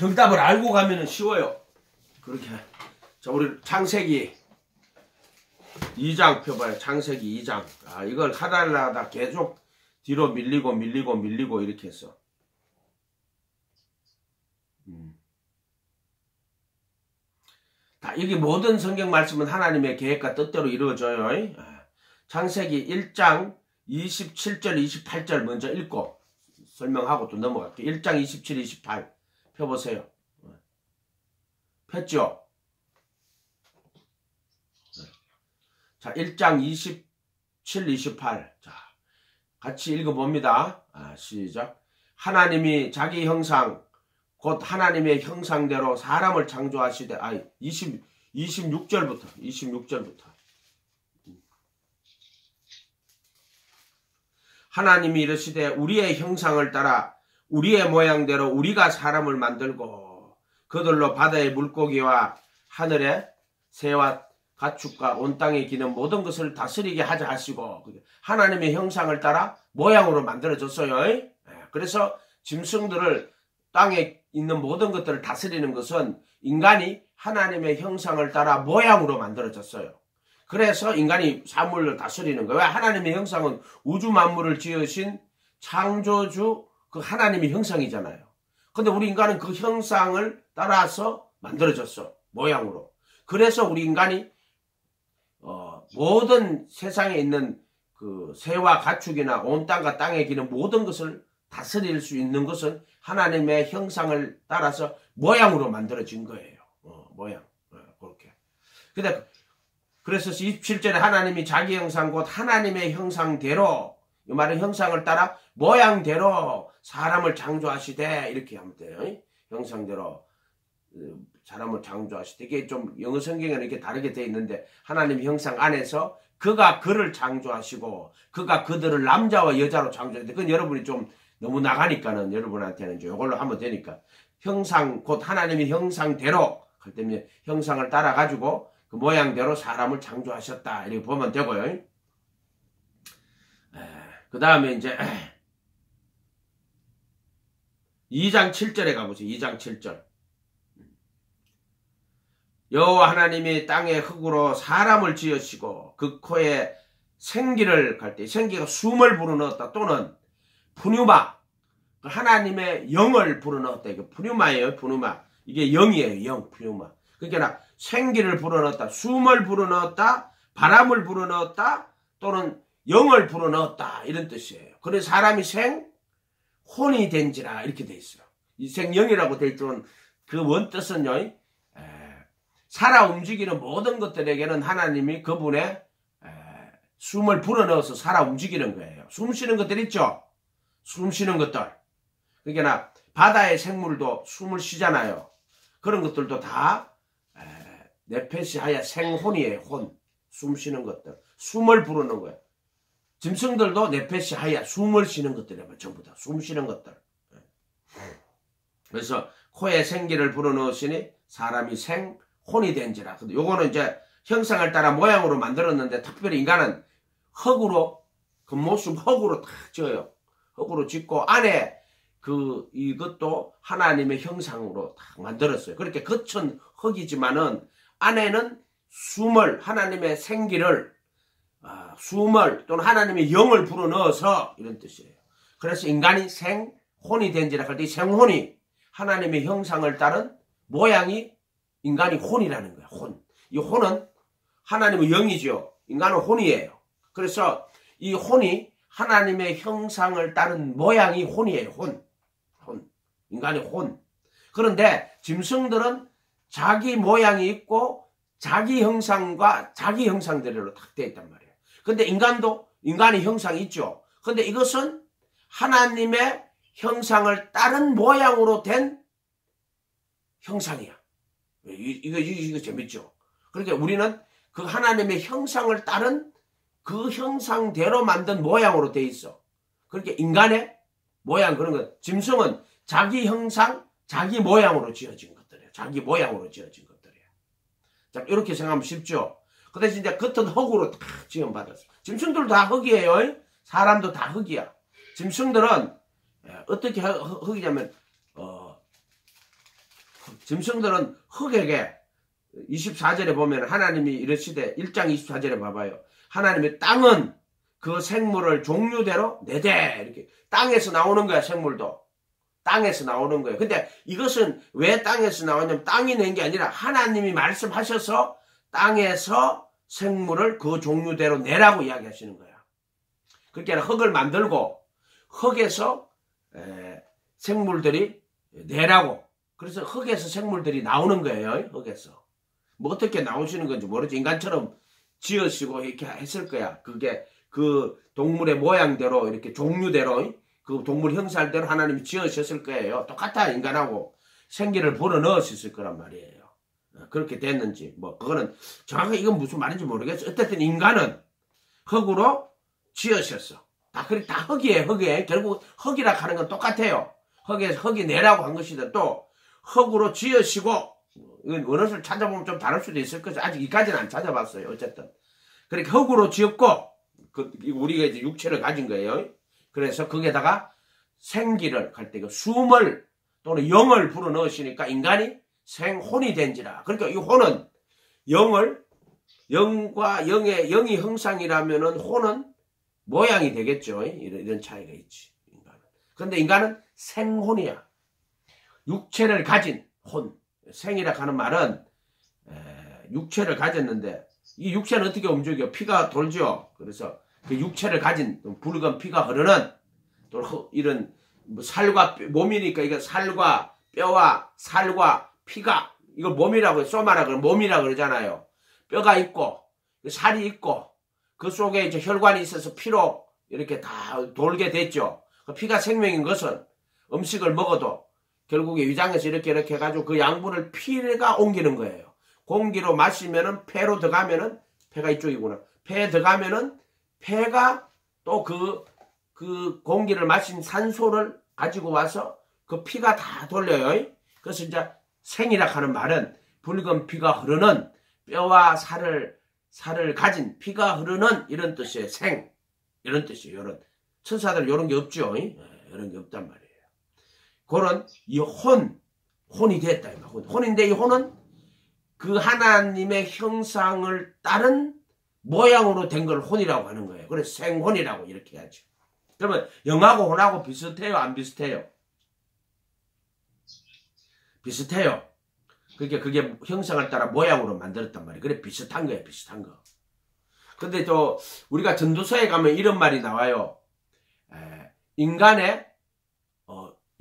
정답을 알고 가면은 쉬워요. 그렇게. 자, 우리 창세기 2장 펴봐요. 창세기 2장. 아, 이걸 하다를 하다 계속 뒤로 밀리고 이렇게 했어. 다, 여기 모든 성경 말씀은 하나님의 계획과 뜻대로 이루어져요. 창세기 1장 27절, 28절 먼저 읽고 설명하고 또 넘어갈게요. 1장 27, 28 펴보세요. 폈죠? 자, 1장 27, 28. 자, 같이 읽어봅니다. 시작. 하나님이 자기 형상, 곧 하나님의 형상대로 사람을 창조하시되, 26절부터. 하나님이 이르시되 우리의 형상을 따라 우리의 모양대로 우리가 사람을 만들고 그들로 바다의 물고기와 하늘의 새와 가축과 온 땅에 기는 모든 것을 다스리게 하자 하시고, 하나님의 형상을 따라 모양으로 만들어졌어요. 그래서 짐승들을, 땅에 있는 모든 것들을 다스리는 것은 인간이 하나님의 형상을 따라 모양으로 만들어졌어요. 그래서 인간이 사물을 다스리는 거예요. 왜? 하나님의 형상은 우주 만물을 지으신 창조주 그 하나님의 형상이잖아요. 근데 우리 인간은 그 형상을 따라서 만들어졌어. 모양으로. 그래서 우리 인간이 모든 세상에 있는 그 새와 가축이나 온 땅과 땅에 기는 모든 것을 다스릴 수 있는 것은 하나님의 형상을 따라서 모양으로 만들어진 거예요. 모양. 그렇게. 근데 그래서 27절에 하나님이 자기 형상 곧 하나님의 형상대로, 이 말은 형상을 따라 모양대로 사람을 창조하시되, 이렇게 하면 돼요. 형상대로 사람을 창조하시되. 이게 좀 영어 성경에는 이렇게 다르게 되어 있는데, 하나님의 형상 안에서 그가 그를 창조하시고 그가 그들을 남자와 여자로 창조했는데, 그건 여러분이 좀 너무 나가니까는 여러분한테는 이걸로 하면 되니까, 형상 곧 하나님의 형상대로 할 때면 형상을 따라 가지고 그 모양대로 사람을 창조하셨다, 이렇게 보면 되고요. 그 다음에 이제 2장 7절에 가보세요. 2장 7절. 여호와 하나님이 땅의 흙으로 사람을 지으시고 그 코에 생기를 갈 때, 생기가 숨을 불어넣었다 또는 푸뉴마, 하나님의 영을 불어넣었다. 이게 푸뉴마예요. 푸뉴마. 이게 영이에요. 영, 푸뉴마. 그러니까 생기를 불어넣었다, 숨을 불어넣었다, 바람을 불어넣었다, 또는 영을 불어넣었다, 이런 뜻이에요. 그래서 사람이 혼이 된지라 이렇게 돼 있어요. 이 생영이라고 돼 있던 그 원뜻은요, 살아 움직이는 모든 것들에게는 하나님이 그분의 숨을 불어넣어서 살아 움직이는 거예요. 숨 쉬는 것들 있죠? 숨 쉬는 것들. 그러니까 바다의 생물도 숨을 쉬잖아요. 그런 것들도 다 네페시 하야 생혼이에요. 혼. 숨 쉬는 것들. 숨을 불어넣는 거예요. 짐승들도 네페시 하야 숨을 쉬는 것들이에요. 전부 다 숨 쉬는 것들. 그래서 코에 생기를 불어넣으시니 사람이 생혼이 된지라. 근데 요거는 이제 형상을 따라 모양으로 만들었는데, 특별히 인간은 흙으로, 겉모습 흙으로 딱 지어요. 흙으로 짓고 안에 이것도 하나님의 형상으로 딱 만들었어요. 그렇게 겉은 흙이지만은 안에는 숨을, 하나님의 생기를, 숨을 또는 하나님의 영을 불어넣어서, 이런 뜻이에요. 그래서 인간이 생혼이 된지라 할 때, 이 생혼이 하나님의 형상을 따른 모양이 인간이 혼이라는 거야. 혼. 이 혼은 하나님의 영이죠. 인간은 혼이에요. 그래서 이 혼이 하나님의 형상을 따른 모양이 혼이에요. 혼. 인간의 혼. 그런데 짐승들은 자기 모양이 있고 자기 형상과 자기 형상대로 딱 되어 있단 말이에요. 근데 인간도 인간의 형상이 있죠. 근데 이것은 하나님의 형상을 따른 모양으로 된 형상이야. 이거 재밌죠? 그러니까 우리는 그 하나님의 형상을 따른 그 형상대로 만든 모양으로 돼 있어. 그렇게 인간의 모양, 그런 것. 짐승은 자기 형상, 자기 모양으로 지어진 것들이에요. 자기 모양으로 지어진 것들이에요. 자, 이렇게 생각하면 쉽죠? 그 대신 이제 겉은 흙으로 다 지음받았어. 짐승들도 다 흙이에요. 사람도 다 흙이야. 짐승들은 어떻게 흙이냐면 짐승들은 흙에게 24절에 보면 하나님이 이르시되 1장 24절에 봐봐요. 하나님의 땅은 그 생물을 종류대로 내되 이렇게 땅에서 나오는 거야. 생물도 땅에서 나오는 거예요. 근데 이것은 왜 땅에서 나오냐면 땅이 낸 게 아니라 하나님이 말씀하셔서 땅에서 생물을 그 종류대로 내라고 이야기하시는 거야. 그렇게 흙을 만들고 흙에서 생물들이 내라고. 그래서 흙에서 생물들이 나오는 거예요. 흙에서. 뭐 어떻게 나오시는 건지 모르지. 인간처럼 지으시고 이렇게 했을 거야. 그게 그 동물의 모양대로 이렇게 종류대로 그 동물 형상대로 하나님이 지으셨을 거예요. 똑같아. 인간하고 생기를 불어넣으셨을 거란 말이에요. 그렇게 됐는지 뭐 그거는 정확하게 이건 무슨 말인지 모르겠어. 어쨌든 인간은 흙으로 지으셨어. 다 흙이에요. 흙에 결국 흙이라 하는 건 똑같아요. 흙에서 흙이 내라고 한 것이든 또 흙으로 지으시고 이건 원어를 찾아보면 좀 다를 수도 있을 거죠. 아직 이까지는 안 찾아봤어요. 어쨌든 그렇게 흙으로 지었고 우리가 이제 육체를 가진 거예요. 그래서 거기에다가 생기를 할 때 그 숨을 또는 영을 불어넣으시니까 인간이 생혼이 된지라. 그러니까 이 혼은 영과 영이 형상이라면은 혼은 모양이 되겠죠. 이런 차이가 있지. 그런데 인간은 생혼이야. 육체를 가진 혼. 생이라 하는 말은 육체를 가졌는데 이 육체는 어떻게 움직여? 피가 돌죠. 그래서 그 육체를 가진 붉은 피가 흐르는 또 이런 살과 몸이니까 이거 살과 뼈와 살과 피가 이걸 몸이라고 소마라 그러면 몸이라 그러잖아요. 뼈가 있고 살이 있고 그 속에 이제 혈관이 있어서 피로 이렇게 다 돌게 됐죠. 피가 생명인 것은 음식을 먹어도 결국에 위장에서 이렇게 해가지고 그 양분을 피가 옮기는 거예요. 공기로 마시면은 폐로 들어가면은 폐가 이쪽이구나. 폐에 들어가면은 폐가 또 그 공기를 마신 산소를 가지고 와서 그 피가 다 돌려요. 그래서 이제 생이라 하는 말은 붉은 피가 흐르는 뼈와 살을 가진 피가 흐르는 이런 뜻이에요. 생. 이런 뜻이에요. 이런. 천사들 이런 게 없죠. 이런 게 없단 말이에요. 그런 이 혼이 됐다. 혼인데 이 혼은 그 하나님의 형상을 따른 모양으로 된 걸 혼이라고 하는 거예요. 그래서 생혼이라고 이렇게 하죠. 그러면 영하고 혼하고 비슷해요? 안 비슷해요? 비슷해요. 그러니까 그게 형상을 따라 모양으로 만들었단 말이에요. 그래 비슷한 거예요. 비슷한 거. 근데 또 우리가 전도서에 가면 이런 말이 나와요. 인간의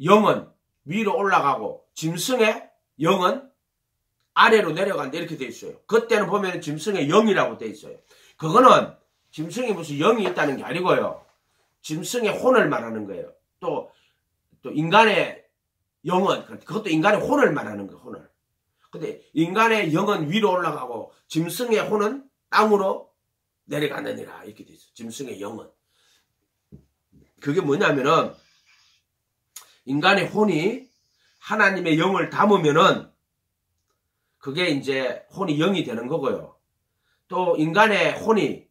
영은 위로 올라가고 짐승의 영은 아래로 내려간다 이렇게 돼 있어요. 그때는 보면 짐승의 영이라고 돼 있어요. 그거는 짐승이 무슨 영이 있다는 게 아니고요. 짐승의 혼을 말하는 거예요. 또 인간의 영은 그것도 인간의 혼을 말하는 거예요. 혼을. 근데 인간의 영은 위로 올라가고 짐승의 혼은 땅으로 내려가느니라 이렇게 돼 있어요. 짐승의 영은. 그게 뭐냐면은 인간의 혼이 하나님의 영을 담으면은 그게 이제 혼이 영이 되는 거고요. 또 인간의 혼이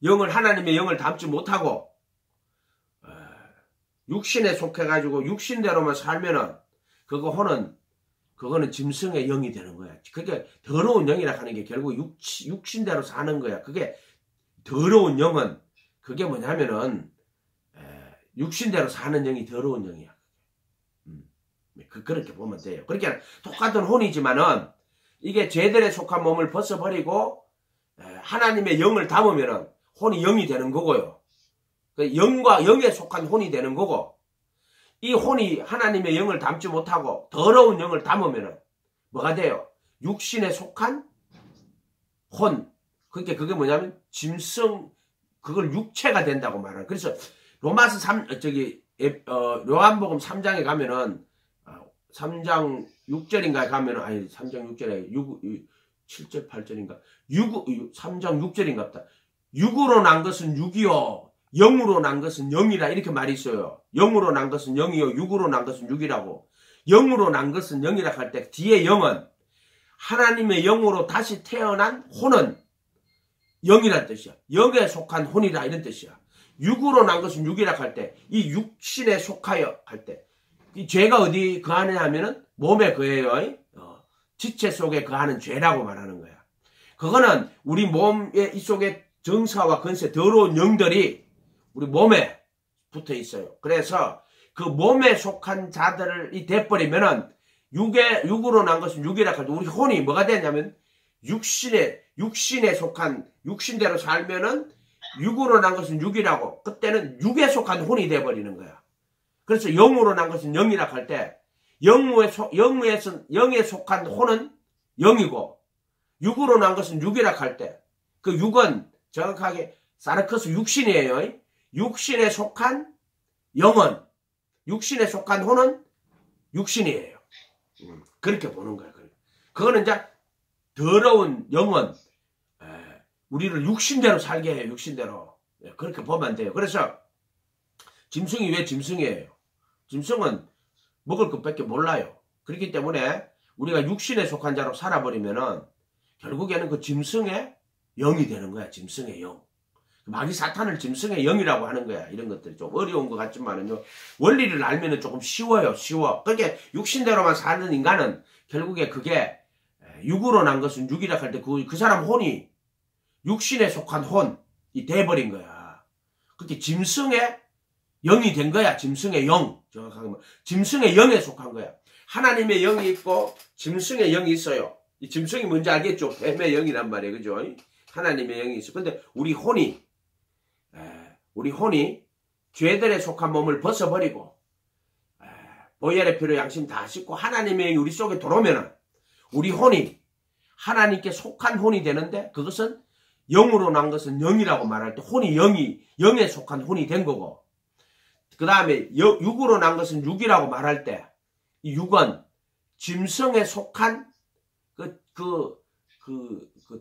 하나님의 영을 담지 못하고 육신에 속해가지고 육신대로만 살면은 그거는 짐승의 영이 되는 거야. 그게 더러운 영이라 하는 게 결국 육신대로 사는 거야. 그게 더러운 영은 그게 뭐냐면은 육신대로 사는 영이 더러운 영이야. 그렇게 보면 돼요. 그러니까 똑같은 혼이지만은 이게 죄들에 속한 몸을 벗어버리고 하나님의 영을 담으면은 혼이 영이 되는 거고요. 영과 영에 속한 혼이 되는 거고 이 혼이 하나님의 영을 담지 못하고 더러운 영을 담으면은 뭐가 돼요? 육신에 속한 혼. 그러니까 그게 뭐냐면 짐승 그걸 육체가 된다고 말하는. 그래서 로마서 요한복음 3장에 가면은 3장 6절인가 가면은 아니 3장 6절에 7절 8절인가 3장 6절인가 보다. 육으로 난 것은 육이요 영으로 난 것은 영이라 이렇게 말이 있어요. 영으로 난 것은 영이요 육으로 난 것은 육이라고. 영으로 난 것은 영이라 할 때 뒤에 영은 하나님의 영으로 다시 태어난 혼은 영이란 뜻이야. 영에 속한 혼이라 이런 뜻이야. 육으로 난 것은 육이라 할 때 이 육신에 속하여 할 때 이 죄가 어디 거하느냐 하면은 몸에 거해요. 지체 속에 거하는 죄라고 말하는 거야. 그거는 우리 몸의 이 속에 정사와 건세 더러운 영들이 우리 몸에 붙어 있어요. 그래서 그 몸에 속한 자들이 돼버리면은 육으로 난 것은 육이라 할 때 우리 혼이 뭐가 되냐면 육신에 속한 육신대로 살면은 육으로 난 것은 육이라고 그때는 육에 속한 혼이 돼버리는 거야. 그래서 영으로 난 것은 영이라 할 때 영에 속한 혼은 영이고 육으로 난 것은 육이라 할 때 그 육은 정확하게 사르커스 육신이에요. 육신에 속한 영은 육신에 속한 혼은 육신이에요. 그렇게 보는 거야. 그거는 이제 더러운 영은 우리를 육신대로 살게 해요. 육신대로. 그렇게 보면 안 돼요. 그래서 짐승이 왜 짐승이에요? 짐승은 먹을 것밖에 몰라요. 그렇기 때문에 우리가 육신에 속한 자로 살아버리면은 결국에는 그 짐승의 영이 되는 거야. 짐승의 영. 마귀 사탄을 짐승의 영이라고 하는 거야. 이런 것들이 좀 어려운 것 같지만은요. 원리를 알면은 조금 쉬워요. 쉬워. 그러니까 육신대로만 사는 인간은 결국에 그게 육으로 난 것은 육이라 할 때 그 사람 혼이 육신에 속한 혼이 돼버린 거야. 그렇게 짐승의 영이 된 거야. 짐승의 영. 정확하게 말하면 짐승의 영에 속한 거야. 하나님의 영이 있고 짐승의 영이 있어요. 이 짐승이 뭔지 알겠죠? 뱀의 영이란 말이에요. 그죠? 하나님의 영이 있어. 근데 우리 혼이 죄들에 속한 몸을 벗어버리고 보혈의 피로 양심 다 씻고 하나님의 영이 우리 속에 들어오면은 우리 혼이 하나님께 속한 혼이 되는데 그것은 영으로 난 것은 영이라고 말할 때 혼이 영에 속한 혼이 된 거고 그 다음에 육으로 난 것은 육이라고 말할 때 이 육은 짐승에 속한 그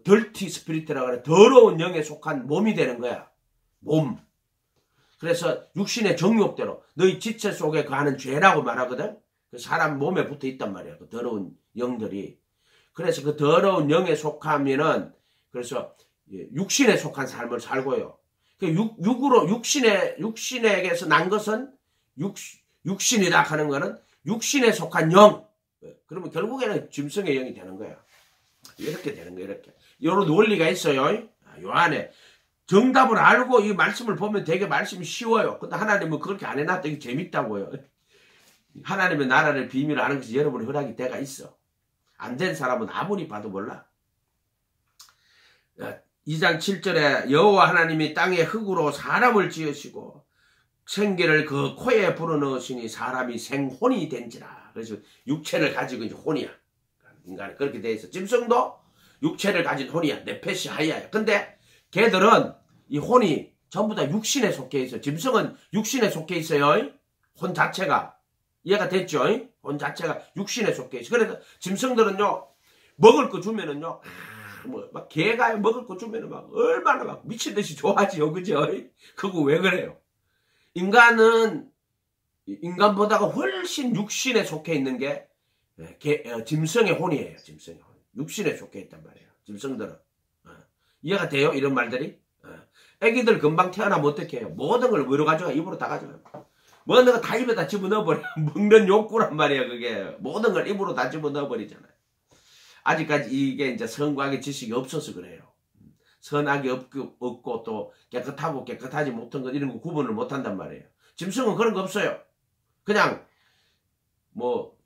덜티 스피리트라고 하는 더러운 영에 속한 몸이 되는 거야. 몸. 그래서 육신의 정욕대로 너희 지체 속에 거하는 죄라고 말하거든. 그 사람 몸에 붙어 있단 말이야. 그 더러운 영들이. 그래서 그 더러운 영에 속하면은 그래서 육신에 속한 삶을 살고요. 육신에게서 난 것은 육신이다 하는 거는 육신에 속한 영. 그러면 결국에는 짐승의 영이 되는 거야. 이렇게 되는 거야. 이렇게. 이런 원리가 있어요. 요 안에. 정답을 알고 이 말씀을 보면 되게 말씀이 쉬워요. 근데 하나님은 그렇게 안 해놨다. 이게 재밌다고요. 하나님의 나라를 비밀을 아는 것이 여러분의 허락이 때가 있어. 안 된 사람은 아무리 봐도 몰라. 2장 7절에 여호와 하나님이 땅에 흙으로 사람을 지으시고 생기를 그 코에 불어넣으시니 사람이 생혼이 된지라. 그래서 육체를 가지고 이제 혼이야. 인간이 그렇게 돼 있어. 짐승도 육체를 가진 혼이야. 네페시 하이야. 근데 걔들은 이 혼이 전부 다 육신에 속해 있어. 짐승은 육신에 속해 있어요. 혼 자체가. 이해가 됐죠? 혼 자체가 육신에 속해 있어. 그래서 짐승들은요, 먹을 거 주면은요, 막 개가 먹을 거 주면은 막 얼마나 막 미친 듯이 좋아하지요. 그죠? 그거 왜 그래요? 인간보다가 훨씬 육신에 속해 있는 게 짐승의 혼이에요. 짐승의 혼. 육신에 속해 있단 말이에요. 짐승들은. 이해가 돼요? 이런 말들이? 애기들 금방 태어나면 어떻게 해요? 모든 걸 뭐로 가져가? 입으로 다 가져가요. 모든 거 다 입에다 집어넣어버려. 먹는 욕구란 말이야, 그게. 모든 걸 입으로 다 집어넣어버리잖아요. 아직까지 이게 이제 성과학의 지식이 없어서 그래요. 선악이 없고 또 깨끗하고 깨끗하지 못한 것 이런 거 구분을 못한단 말이에요. 짐승은 그런 거 없어요. 그냥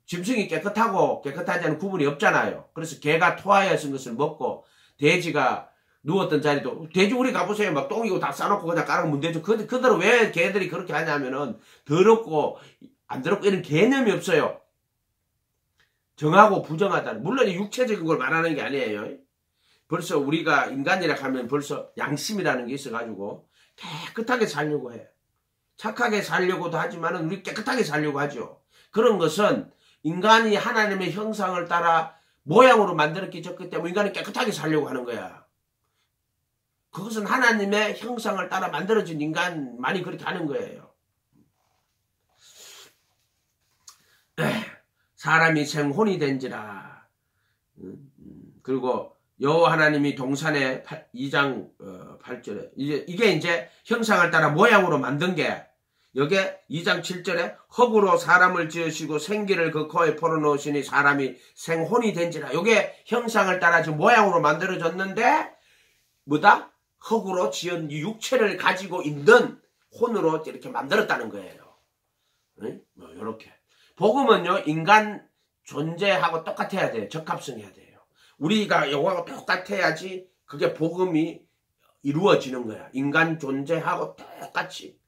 짐승이 깨끗하고 깨끗하지 않은 구분이 없잖아요. 그래서 개가 토하여 쓴 것을 먹고 돼지가 누웠던 자리도 돼지 우리 가보세요. 막 똥이고 다 싸놓고 그냥 까르면 문제죠. 그대로 왜 개들이 그렇게 하냐면은 더럽고 안 더럽고 이런 개념이 없어요. 정하고 부정하다는. 물론 육체적인 걸 말하는 게 아니에요. 벌써 우리가 인간이라 하면 벌써 양심이라는 게 있어가지고 깨끗하게 살려고 해. 착하게 살려고도 하지만은 우리 깨끗하게 살려고 하죠. 그런 것은 인간이 하나님의 형상을 따라 모양으로 만들었기 때문에 인간이 깨끗하게 살려고 하는 거야. 그것은 하나님의 형상을 따라 만들어진 인간만이 그렇게 하는 거예요. 사람이 생혼이 된지라. 그리고 여호와 하나님이 동산에 2장 8절에 이게 이제 형상을 따라 모양으로 만든 게 여기에 2장 7절에 흙으로 사람을 지으시고 생기를 그 코에 풀어놓으시니 사람이 생혼이 된지라. 요게 형상을 따라 지금 모양으로 만들어졌는데 뭐다? 흙으로 지은 육체를 가지고 있는 혼으로 이렇게 만들었다는 거예요. 요렇게. 복음은요, 인간 존재하고 똑같아야 돼요. 적합성해야 돼요. 우리가 요거하고 똑같아야지 그게 복음이 이루어지는 거야. 인간 존재하고 똑같이.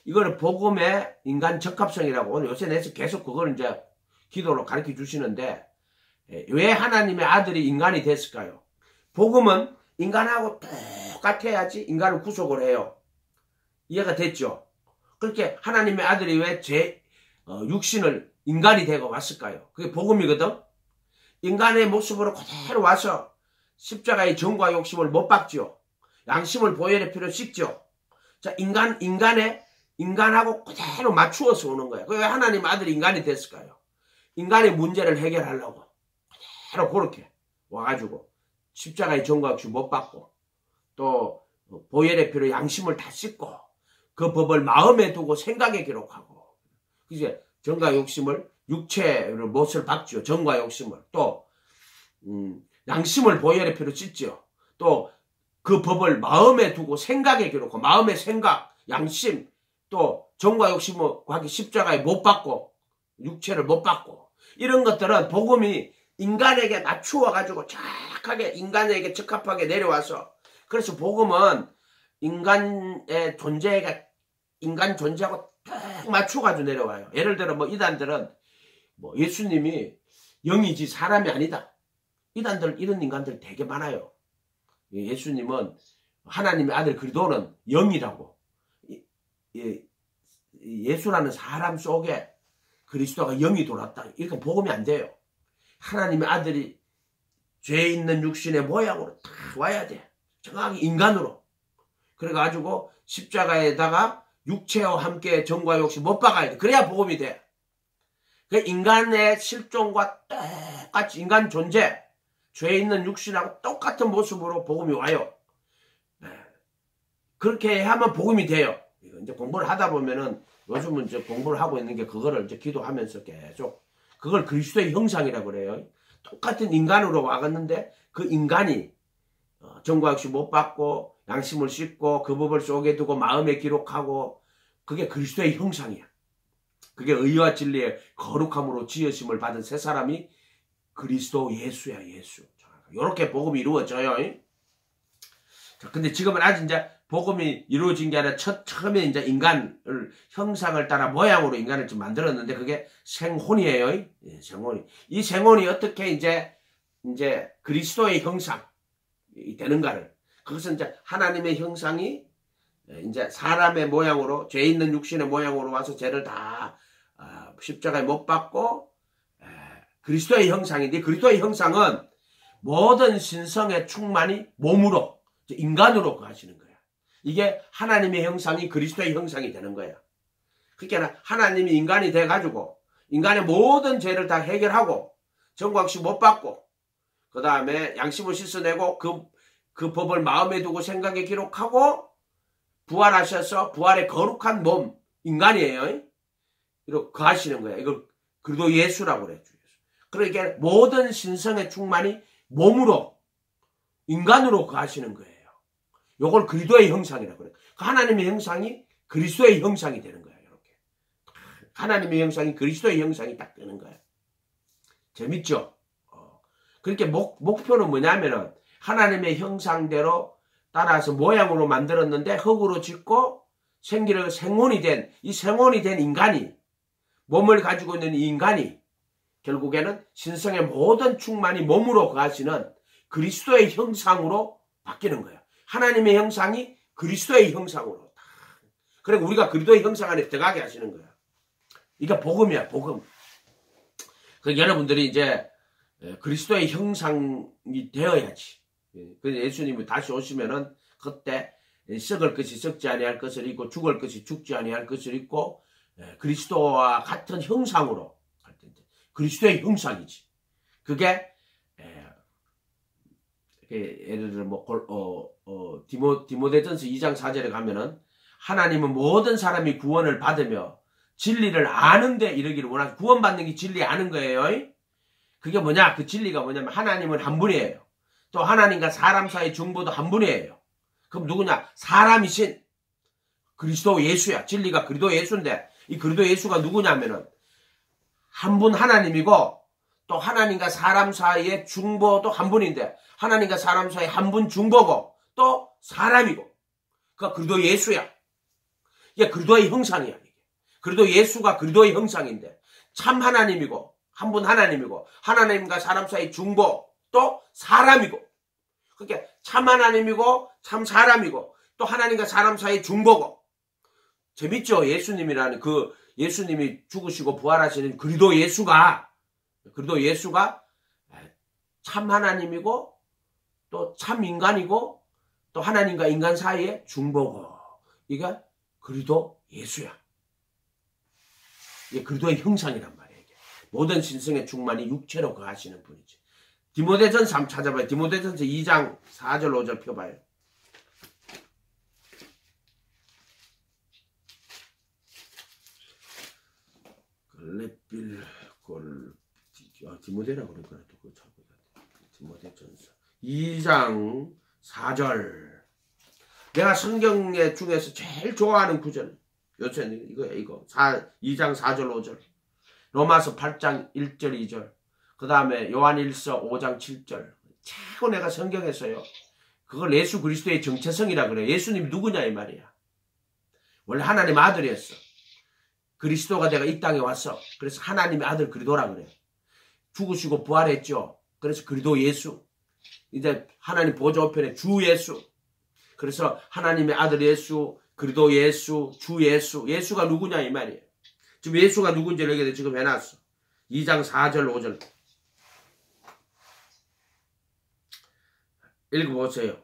이거를 복음의 인간 적합성이라고 오늘 요새 내서 계속 그걸 이제 기도로 가르쳐 주시는데, 왜 하나님의 아들이 인간이 됐을까요? 복음은 인간하고 똑같아야지 인간을 구속을 해요. 이해가 됐죠? 그렇게 하나님의 아들이 왜 육신을 인간이 되고 왔을까요? 그게 복음이거든? 인간의 모습으로 그대로 와서 십자가의 정과 욕심을 못 박죠. 양심을 보혈의 피로 씻죠. 자, 인간하고 그대로 맞추어서 오는 거예요. 왜 하나님 아들이 인간이 됐을까요? 인간의 문제를 해결하려고 그대로 그렇게 와가지고 십자가의 정과 욕심 못 받고 또 보혈의 피로 양심을 다 씻고 그 법을 마음에 두고 생각에 기록하고 이제 정과 욕심을 육체를 못을 박죠. 정과 욕심을 또 양심을 보혈의 피로 씻죠. 또 그 법을 마음에 두고 생각에 기록하고 마음의 생각, 양심 또 정과 욕심을 하기 십자가에 못 받고 육체를 못 받고 이런 것들은 복음이 인간에게 맞추어 가지고 정확하게 인간에게 적합하게 내려와서 그래서 복음은 인간의 존재가 인간 존재하고 딱 맞춰 가지고 내려와요. 예를 들어 뭐 이단들은 뭐 예수님이 영이지 사람이 아니다. 이단들 이런 인간들 되게 많아요. 예수님은 하나님의 아들 그리스도는 영이라고. 예수라는 사람 속에 그리스도가 영이 돌았다. 이렇게 복음이 안 돼요. 하나님의 아들이 죄 있는 육신의 모양으로 다 와야 돼. 정확히 인간으로. 그래가지고 십자가에다가 육체와 함께 정과 욕심 못 박아야 돼. 그래야 복음이 돼. 그 인간의 실존과 똑같이 인간 존재, 죄 있는 육신하고 똑같은 모습으로 복음이 와요. 그렇게 하면 복음이 돼요. 이제 공부를 하다 보면은 요즘은 이제 공부를 하고 있는 게 그거를 이제 기도하면서 계속 그걸 그리스도의 형상이라고 그래요. 똑같은 인간으로 와갔는데 그 인간이 정과 욕심 못 받고 양심을 씻고 그 법을 속에 두고 마음에 기록하고 그게 그리스도의 형상이야. 그게 의와 진리의 거룩함으로 지으심을 받은 새 사람이 그리스도 예수야, 예수. 이렇게 복음이 이루어져요. 자, 근데 지금은 아직 이제 복음이 이루어진 게 아니라 처음에 이제 인간을 형상을 따라 모양으로 인간을 좀 만들었는데 그게 생혼이에요. 예, 생혼이. 이 생혼이 어떻게 이제 그리스도의 형상이 되는가를. 그것은 이제 하나님의 형상이 이제 사람의 모양으로 죄 있는 육신의 모양으로 와서 죄를 다 십자가에 못 박고 그리스도의 형상인데 그리스도의 형상은 모든 신성의 충만이 몸으로 인간으로 거하시는 거야. 이게 하나님의 형상이 그리스도의 형상이 되는 거야. 그러니까 하나님이 인간이 돼가지고 인간의 모든 죄를 다 해결하고 정과 욕심 못 받고 그 다음에 양심을 씻어내고 그 법을 마음에 두고 생각에 기록하고 부활하셔서 부활의 거룩한 몸 인간이에요. 이렇게 거하시는 거야. 이걸 그리고 예수라고 그래. 그러니까 모든 신성의 충만이 몸으로 인간으로 거하시는 거예요. 요걸 그리스도의 형상이라고 그래요. 하나님의 형상이 그리스도의 형상이 되는 거예요. 이렇게 하나님의 형상이 그리스도의 형상이 딱 되는 거예요. 재밌죠? 그렇게 목표는 뭐냐면은 하나님의 형상대로 따라서 모양으로 만들었는데 흙으로 짓고 생기를 생혼이 된 이 생혼이 된 인간이 몸을 가지고 있는 이 인간이 결국에는 신성의 모든 충만이 몸으로 거하시는 그리스도의 형상으로 바뀌는 거예요. 하나님의 형상이 그리스도의 형상으로. 그리고 우리가 그리스도의 형상 안에 들어가게 하시는 거야. 이게 복음이야, 복음. 그러니까 여러분들이 이제 그리스도의 형상이 되어야지. 그래서 예수님이 다시 오시면은 그때 썩을 것이 썩지 아니할 것을 입고 죽을 것이 죽지 아니할 것을 입고 그리스도와 같은 형상으로 그리스도의 형상이지. 그게 예를 들어 뭐 디모데전서 2장 4절에 가면은 하나님은 모든 사람이 구원을 받으며 진리를 아는데 이르기를 원하시. 구원받는 게 진리 아는 거예요. 그게 뭐냐? 그 진리가 뭐냐면 하나님은 한 분이에요. 또 하나님과 사람 사이 중보도 한 분이에요. 그럼 누구냐? 사람이신 그리스도 예수야. 진리가 그리스도 예수인데 이 그리스도 예수가 누구냐면은 한 분 하나님이고 또 하나님과 사람 사이의 중보도 한 분인데 하나님과 사람 사이 한 분 중보고 또 사람이고 그러니까 그리스도 예수야. 이게 그리스도의 형상이야. 그리스도 예수가 그리스도의 형상인데 참 하나님이고 한 분 하나님이고 하나님과 사람 사이 중보 또 사람이고 그러니까 참 하나님이고 참 사람이고 또 하나님과 사람 사이 중보고 재밌죠? 예수님이라는 그 예수님이 죽으시고 부활하시는 그리스도 예수가 참 하나님이고 또 참 인간이고 또 하나님과 인간 사이의 중보고 이게 그리스도 예수야. 이게 그리스도의 형상이란 말이에요. 이게. 모든 신성의 충만이 육체로 거하시는 분이지. 디모데전서 한번 찾아봐요. 디모데전서 2장 4절 5절 펴봐요. 디모데라고 그러니까 또 그거 찾고 디모데전서 2장 4절. 내가 성경 중에서 제일 좋아하는 구절. 요새는 이거 2장 4절 5절. 로마서 8장 1절 2절. 그 다음에 요한일서 5장 7절. 최고 내가 성경에서요. 그걸 예수 그리스도의 정체성이라 그래. 예수님이 누구냐 이 말이야. 원래 하나님 아들이었어. 그리스도가 내가 이 땅에 왔어. 그래서 하나님의 아들 그리스도라 그래. 죽으시고 부활했죠. 그래서 그리스도 예수. 이제 하나님 보좌 우편에 주 예수. 그래서 하나님의 아들 예수, 그리스도 예수, 주 예수. 예수가 누구냐 이 말이에요. 지금 예수가 누군지를 여기다 지금 해놨어. 2장 4절 5절. 읽어보세요.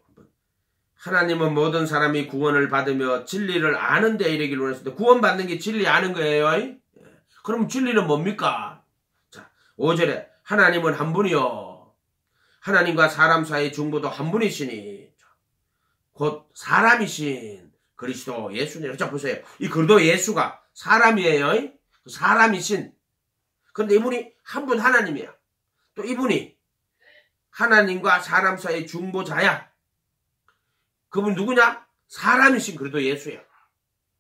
하나님은 모든 사람이 구원을 받으며 진리를 아는 데 이르기를 원하시는데 구원받는 게 진리 아는 거예요. 그럼 진리는 뭡니까? 자, 5절에 하나님은 한 분이요. 하나님과 사람 사이 중보도 한 분이시니 곧 사람이신 그리스도 예수님. 자 보세요. 이 그리스도 예수가 사람이에요. 사람이신. 그런데 이분이 한 분 하나님이야. 또 이분이 하나님과 사람 사이 중보자야. 그분 누구냐? 사람이신 그리스도 예수야.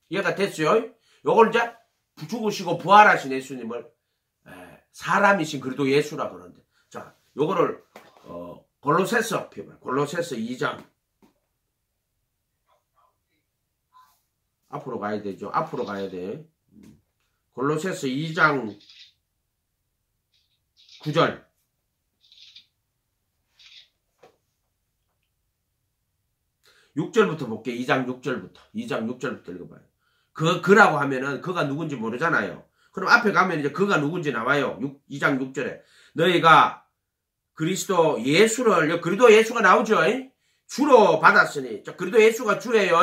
이해가 됐어요? 요걸 이제 죽으시고 부활하신 예수님을 사람이신 그리스도 예수라 그러는데, 자, 요거를 골로새서 2장 앞으로 가야 되죠. 앞으로 가야 돼. 골로새서 2장 9절. 6절부터 볼게요. 2장 6절부터 읽어봐요. 그라고 하면은 그가 누군지 모르잖아요. 그럼 앞에 가면 이제 그가 누군지 나와요. 2장 6절에. 너희가 그리스도 예수를, 그리스도 예수가 나오죠. 주로 받았으니. 자, 그리스도 예수가 주예요.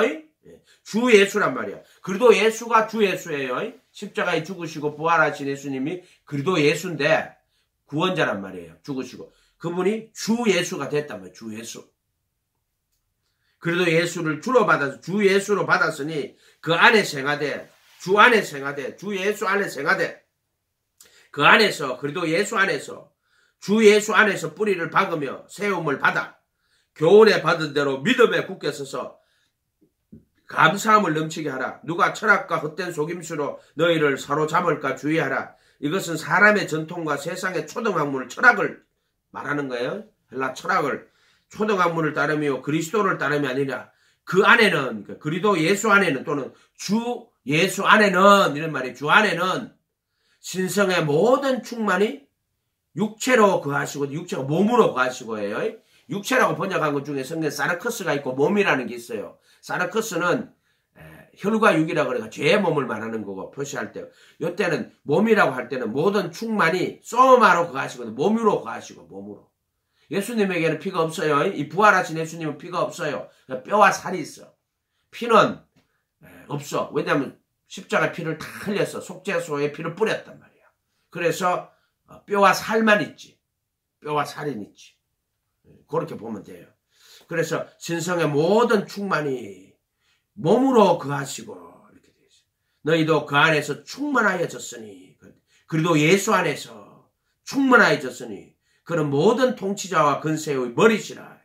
주 예수란 말이야. 그리스도 예수가 주 예수예요. 십자가에 죽으시고 부활하신 예수님이 그리스도 예수인데 구원자란 말이에요. 죽으시고. 그분이 주 예수가 됐단 말이에요. 주 예수. 그리스도 예수를 주로 받아서 주 예수로 받았으니 그 안에 생하되, 주 안에 생하되, 주 예수 안에 생하되, 그 안에서, 그리스도 예수 안에서, 주 예수 안에서 뿌리를 박으며 세움을 받아 교훈에 받은 대로 믿음에 굳게 서서 감사함을 넘치게 하라. 누가 철학과 헛된 속임수로 너희를 사로잡을까 주의하라. 이것은 사람의 전통과 세상의 초등학문 철학을 말하는 거예요. 헬라 철학을. 초등학문을 따르며 그리스도를 따름이 아니라 그 안에는, 그리스도 예수 안에는, 또는 주 예수 안에는, 이런 말이 주 안에는 신성의 모든 충만이 육체로 거하시고, 육체가 몸으로 거하시고예요. 육체라고 번역한 것 중에 성경 사르커스가 있고 몸이라는 게 있어요. 사르커스는 혈과 육이라고 그래서 죄의 몸을 말하는 거고, 표시할 때. 이때는 몸이라고 할 때는 모든 충만이 소마로 거하시거든요. 몸으로 거하시고, 몸으로. 예수님에게는 피가 없어요. 이 부활하신 예수님은 피가 없어요. 뼈와 살이 있어. 피는 없어. 왜냐하면 십자가 피를 다 흘려서 속죄소에 피를 뿌렸단 말이야. 그래서 뼈와 살만 있지. 뼈와 살은 있지. 그렇게 보면 돼요. 그래서 신성의 모든 충만이 몸으로 거하시고 이렇게 되어 있어요. 너희도 그 안에서 충만하여졌으니 그리고 예수 안에서 충만하여졌으니 그런 모든 통치자와 근세의 머리시라.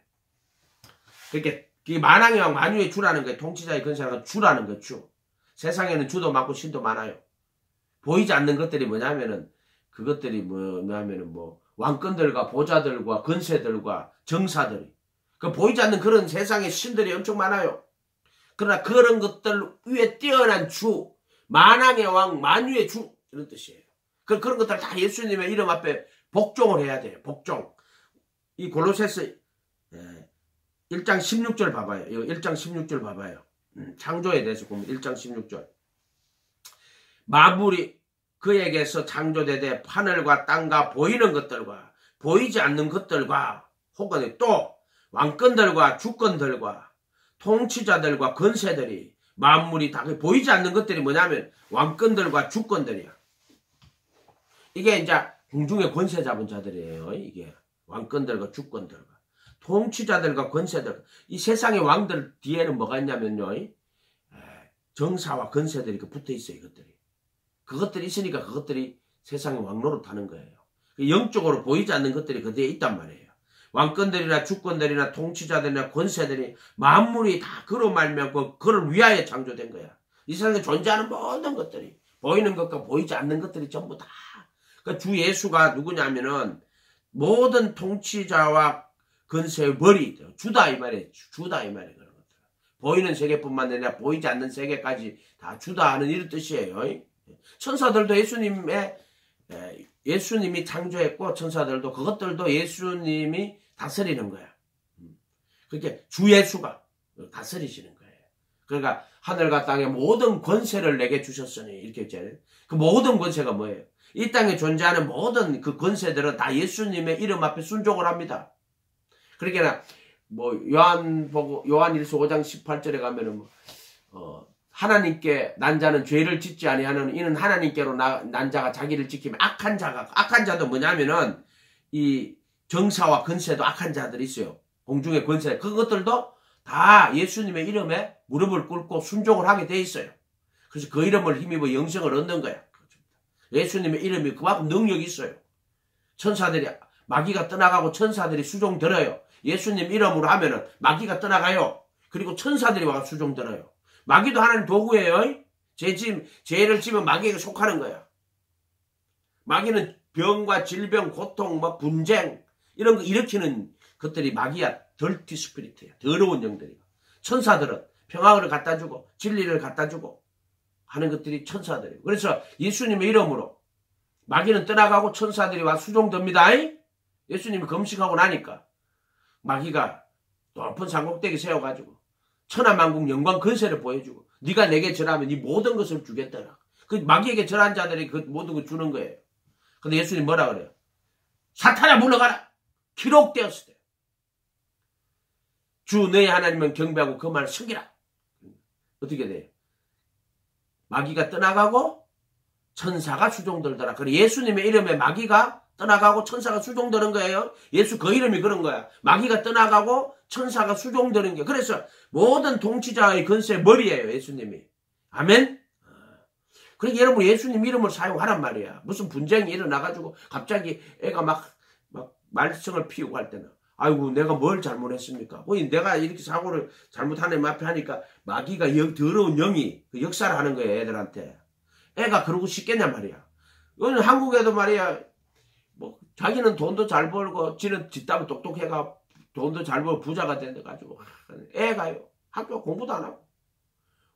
그렇게 만왕의 왕 만유의 주라는 거예요. 통치자의 근세라는 주라는 거 주. 세상에는 주도 많고 신도 많아요. 보이지 않는 것들이 뭐냐면은 그것들이 뭐냐면은 왕권들과 보좌들과 근세들과 정사들이 그 보이지 않는 그런 세상의 신들이 엄청 많아요. 그러나 그런 것들 위에 뛰어난 주, 만왕의 왕, 만유의 주 이런 뜻이에요. 그런 것들 다 예수님의 이름 앞에 복종을 해야 돼요. 복종. 이 골로새서 1장 16절 봐봐요. 이거 1장 16절 봐봐요. 창조에 대해서 보면 1장 16절. 만물이 그에게서 창조되되 하늘과 땅과 보이는 것들과 보이지 않는 것들과 혹은 또 왕권들과 주권들과 통치자들과 권세들이 만물이 다 보이지 않는 것들이 뭐냐면 왕권들과 주권들이야. 이게 이제 공중의 권세 잡은 자들이에요. 이게 왕권들과 주권들과 통치자들과 권세들. 이 세상의 왕들 뒤에는 뭐가 있냐면요. 정사와 권세들이 붙어 있어요. 그것들이 있으니까 그것들이 세상의 왕노릇 하는 거예요. 영적으로 보이지 않는 것들이 그 뒤에 있단 말이에요. 왕권들이나 주권들이나 통치자들이나 권세들이 만물이 다 그로 말미암고 그를 위하여 창조된 거야. 이 세상에 존재하는 모든 것들이 보이는 것과 보이지 않는 것들이 전부 다. 그러니까 주 예수가 누구냐면은 모든 통치자와 권세의 머리 주다 이 말이에요. 주다 이 말이에요. 그런 것들. 보이는 세계뿐만 아니라 보이지 않는 세계까지 다 주다 하는 이런 뜻이에요. 천사들도 예수님이 창조했고 천사들도 그것들도 예수님이 다스리는 거야. 그렇게 주 예수가 다스리시는 거예요. 그러니까 하늘과 땅의 모든 권세를 내게 주셨으니 이렇게 했잖아요. 그 모든 권세가 뭐예요? 이 땅에 존재하는 모든 그 권세들은 다 예수님의 이름 앞에 순종을 합니다. 그러니까 요한일서 5장 18절에 가면은 하나님께 난 자는 죄를 짓지 아니하는 이는 하나님께로 난 자가 자기를 지키면 악한 자도 뭐냐면은 이 정사와 권세도 악한 자들이 있어요. 공중의 권세 그것들도 다 예수님의 이름에 무릎을 꿇고 순종을 하게 돼 있어요. 그래서 그 이름을 힘입어 영생을 얻는 거야. 예수님의 이름이 그만큼 능력이 있어요. 천사들이 마귀가 떠나가고 천사들이 수종 들어요. 예수님 이름으로 하면은 마귀가 떠나가요. 그리고 천사들이 와서 수종 들어요. 마귀도 하나님 도구예요. 죄를 지면 마귀에게 속하는 거야. 마귀는 병과 질병, 고통, 분쟁 이런 거 일으키는 것들이 마귀야. 덜티 스피릿이야. 더러운 영들이야. 천사들은 평화를 갖다 주고 진리를 갖다 주고 하는 것들이 천사들이에요. 그래서 예수님의 이름으로 마귀는 떠나가고 천사들이 와 수종됩니다. 예수님이 금식하고 나니까 마귀가 높은 산꼭대기 세워가지고 천하만국 영광 권세를 보여주고 네가 내게 절하면 이 모든 것을 주겠다. 그 마귀에게 절한 자들이 그 모든 걸 주는 거예요. 근데 예수님 뭐라 그래요? 사탄아 물러가라. 기록되었을 때. 주 너희 하나님은 경배하고 그 말을 숨기라. 어떻게 돼요? 마귀가 떠나가고 천사가 수종들더라. 그래 예수님의 이름에 마귀가 떠나가고 천사가 수종드는 거예요. 예수 그 이름이 그런 거야. 마귀가 떠나가고 천사가 수종드는 게. 그래서 모든 통치자의 권세의 머리예요. 예수님이. 아멘? 그러니까 여러분 예수님 이름을 사용하란 말이야. 무슨 분쟁이 일어나가지고 갑자기 애가 막 말썽을 피우고 할 때는 아이고 내가 뭘 잘못했습니까? 내가 이렇게 사고를 잘못하는 앞에 하니까 마귀가 더러운 영이 그 역사를 하는 거예요. 애들한테. 애가 그러고 싶겠냐 말이야. 오늘 한국에도 말이야. 자기는 돈도 잘 벌고 지는 뒷담 똑똑해가 돈도 잘 벌고 부자가 된다가지고 애가요. 학교 공부도 안 하고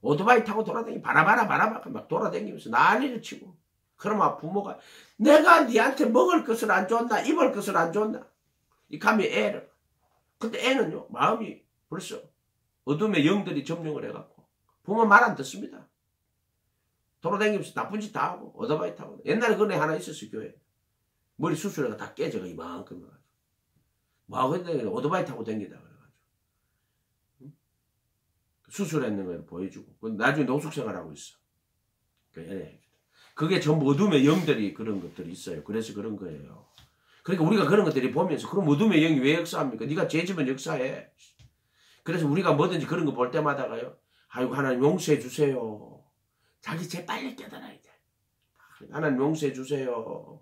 오토바이 타고 돌아다니고 바라바라 막 돌아다니면서 난리를 치고 그러면 부모가 내가 니한테 먹을 것을 안 줬나 입을 것을 안 줬나 이 감히 애를. 근데 애는요 마음이 벌써 어둠의 영들이 점령을 해갖고 부모 말 안 듣습니다. 돌아다니면서 나쁜 짓 다 하고 오토바이 타고. 옛날에 그런 애 하나 있었어요. 교회 머리 수술해가 다 깨져가 이만큼 해가지고 근데 오토바이 타고 다니다 그래가지고 수술했는 걸 보여주고 나중에 노숙생활하고 있어. 그게 전부 어둠의 영들이 그런 것들이 있어요. 그래서 그런 거예요. 그러니까 우리가 그런 것들이 보면서 그럼 어둠의 영이 왜 역사합니까? 네가 죄 지면 역사해. 그래서 우리가 뭐든지 그런 거 볼 때마다가요 아이고 하나님 용서해 주세요. 자기 제 빨리 깨달아야 돼. 하나님 용서해 주세요.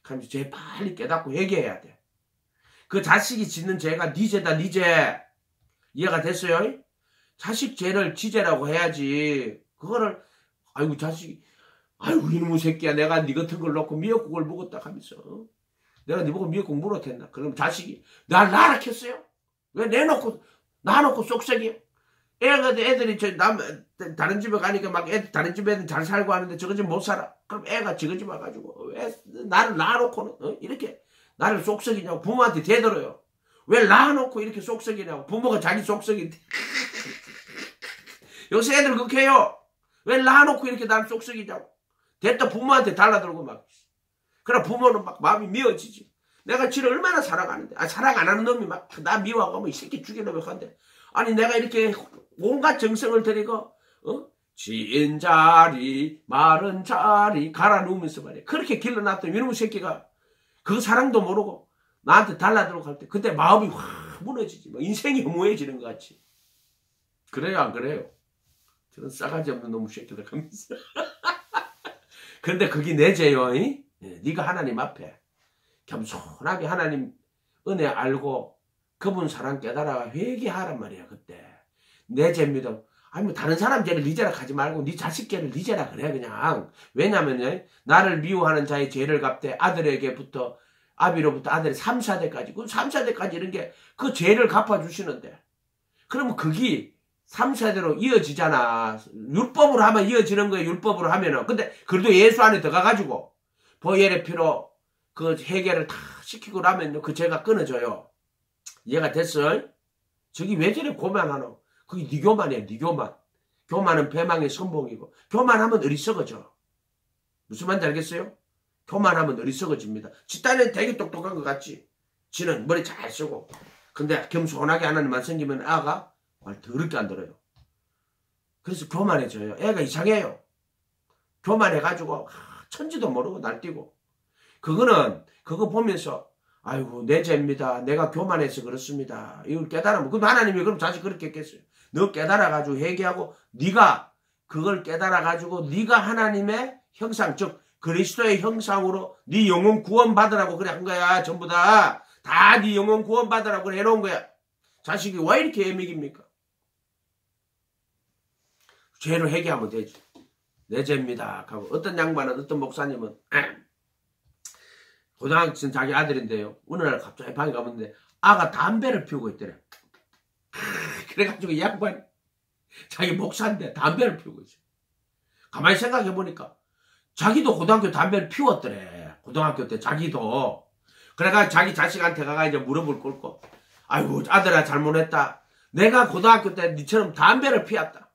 그럼 제 빨리 깨닫고 회개해야 돼. 그 자식이 짓는 죄가 네 죄다 네 죄. 이해가 됐어요? 자식 죄를 지죄라고 해야지. 그거를 아이고 자식 아이고 이놈의 새끼야 내가 네 같은 걸 놓고 미역국을 먹었다 하면서 내가 네 보고 미역국 물었댔나. 그럼 자식이 날 나락했어요? 왜 내놓고 놔놓고 쏙쏙이야? 애들이 다른 집에 가니까 막 다른 집에는 잘 살고 하는데 저거 집 못 살아. 그럼 애가 저거 집 와가지고 왜 나를 놔놓고는 이렇게 나를 쏙쏙이냐고 부모한테 대들어요. 왜 놔놓고 이렇게 쏙쏙이냐고. 부모가 자기 쏙쏙인데. 요새 애들 그렇게 해요. 왜 놔놓고 이렇게 나를 쏙쏙이냐고. 됐다 부모한테 달라들고 막. 그럼 부모는 막 마음이 미워지지. 내가 지를 얼마나 사랑하는데. 사랑 안 하는 놈이 막 나 미워하고 이 새끼 죽이려고 한데. 아니 내가 이렇게 온갖 정성을 들이고 진 자리 마른 자리 갈아 누우면서 말이야. 그렇게 길러놨던 이놈의 새끼가 그 사랑도 모르고 나한테 달라들고 할 때 그때 마음이 확 무너지지. 인생이 허무해지는 것 같이. 그래요 안 그래요? 저는 싸가지 없는 놈의 새끼들 하면서. 근데 그게 내 죄요. 네가 하나님 앞에 겸손하게 하나님 은혜 알고 그분 사랑 깨달아 회개하란 말이야. 그때 내 죄입니다. 아니 뭐 다른 사람 죄를 네 죄라 하지 말고 네 자식 죄를 네 죄라 그래 그냥. 왜냐면요 나를 미워하는 자의 죄를 갚되 아들에게부터 아비로부터 아들의 3, 4대까지 그 3, 4대까지 이런 게 그 죄를 갚아주시는데 그러면 그게 3, 4대로 이어지잖아. 율법으로 하면 이어지는 거예요. 율법으로 하면은. 근데 그래도 예수 안에 들어가가지고 보혈의 피로 그 해결을 다 시키고 나면 그 죄가 끊어져요. 이해가 됐어? 저기 왜 저래 교만하노? 그게 네 교만이야. 네 교만. 교만은 배망의 선봉이고 교만하면 어리석어져. 무슨 말인지 알겠어요? 교만하면 어리석어집니다. 지 딴에 되게 똑똑한 것 같지. 지는 머리 잘 쓰고. 근데 겸손하게 하나님만 생기면 아가 말 더럽게 안 들어요. 그래서 교만해져요. 애가 이상해요. 교만해가지고 천지도 모르고 날뛰고. 그거 보면서 아이고 내 죄입니다. 내가 교만해서 그렇습니다. 이걸 깨달으면 그럼 하나님이 그럼 자식 그렇게 했겠어요. 너 깨달아가지고 회개하고 네가 그걸 깨달아가지고 네가 하나님의 형상 즉 그리스도의 형상으로 네 영혼 구원 받으라고 그래 한 거야. 전부 다 네 영혼 구원 받으라고 해놓은 거야. 자식이 왜 이렇게 애먹입니까? 죄를 회개하면 되지. 내 죄입니다. 하고 어떤 양반은 어떤 목사님은 고등학생 자기 아들인데요. 어느 날 갑자기 방에 가봤는데 아가 담배를 피우고 있더래. 그래가지고 이 양반이 자기 목사인데 담배를 피우고 있어요. 가만히 생각해보니까 자기도 고등학교 담배를 피웠더래. 고등학교 때 자기도. 그래가 자기 자식한테 가가 이제 무릎을 꿇고 아이고 아들아 잘못했다. 내가 고등학교 때 니처럼 담배를 피웠다.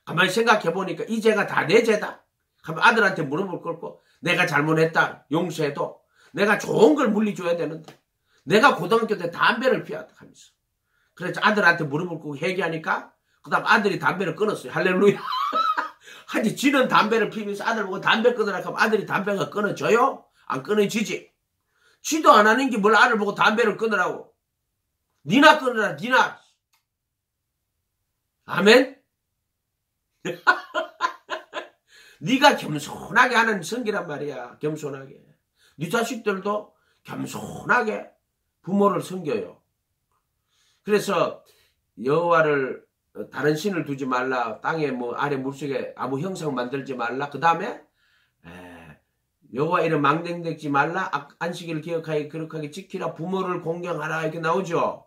가만히 생각해보니까 이 죄가 다 내 죄다. 그럼 아들한테 무릎을 꿇고 내가 잘못했다. 용서해도 내가 좋은 걸 물리줘야 되는데 내가 고등학교 때 담배를 피웠다 하면서. 그래서 아들한테 무릎을 꿇고 회개하니까 그 다음 아들이 담배를 끊었어요. 할렐루야. 하지 지는 담배를 피우면서 아들 보고 담배 끊으라 하면 아들이 담배가 끊어져요? 안 끊어지지. 지도 안 하는 게 뭘 아들 보고 담배를 끊으라고. 니나 끊으라 니나. 아멘. 네가 겸손하게 하는 성기란 말이야. 겸손하게. 네 자식들도 겸손하게 부모를 섬겨요. 그래서 여호와를 다른 신을 두지 말라. 땅에 뭐 아래 물속에 아무 형상 만들지 말라. 그 다음에 여호와 이름 망령되지 말라. 안식일을 기억하여 거룩하게 지키라. 부모를 공경하라. 이렇게 나오죠.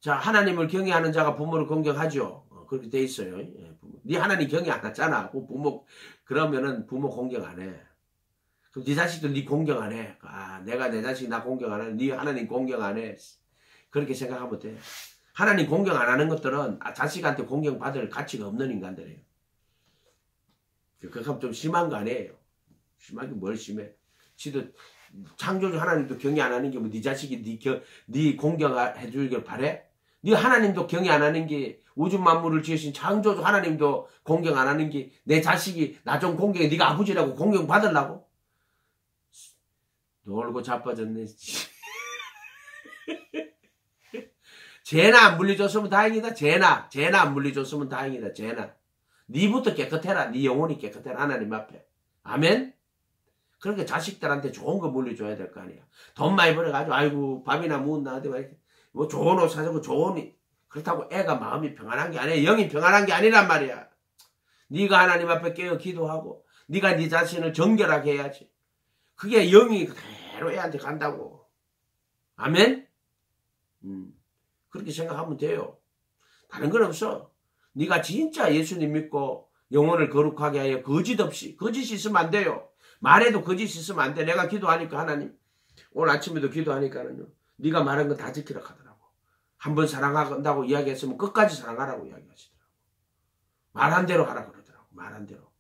자 하나님을 경외하는 자가 부모를 공경하죠. 그렇게 돼 있어요. 네 하나님 경외 안 하잖아. 부모 그러면은 부모 공경 안 해. 그럼 네 자식도 네 공경 안 해. 내가 내 자식 나 공경 안 해. 네 하나님 공경 안 해. 그렇게 생각하면 돼. 하나님 공경 안 하는 것들은 자식한테 공경받을 가치가 없는 인간들이에요. 그럼 좀 심한 거 아니에요. 심하게 뭘 심해. 지도 창조주 하나님도 경외 안 하는 게 뭐 네 자식이 네 공경해 주길 바래? 네 하나님도 경외 안 하는 게 우주 만물을 지으신 창조주 하나님도 공경 안 하는 게 내 자식이 나 좀 공경해. 네가 아버지라고 공경 받으려고? 놀고 자빠졌네. 죄나 안 물려줬으면 다행이다. 죄나 안 물려줬으면 다행이다. 죄나. 니부터 깨끗해라. 니 영혼이 깨끗해라. 하나님 앞에. 아멘. 그러니까 자식들한테 좋은 거 물려줘야 될 거 아니야. 돈 많이 벌어가지고 아이고 밥이나 묵나 뭐 좋은 옷 사주고 그렇다고 애가 마음이 평안한 게 아니야. 영이 평안한 게 아니란 말이야. 네가 하나님 앞에 깨어 기도하고 네가 네 자신을 정결하게 해야지. 그게 영이 그대로 애한테 간다고. 아멘. 그렇게 생각하면 돼요. 다른 건 없어. 네가 진짜 예수님 믿고 영혼을 거룩하게 하여 거짓 없이, 거짓이 있으면 안 돼요. 말해도 거짓이 있으면 안 돼. 내가 기도하니까 하나님, 오늘 아침에도 기도하니까는요, 네가 말한 건 다 지키라 하더라고. 한 번 사랑한다고 이야기했으면 끝까지 사랑하라고 이야기하시더라고. 말한 대로 하라 그러더라고. 말한 대로.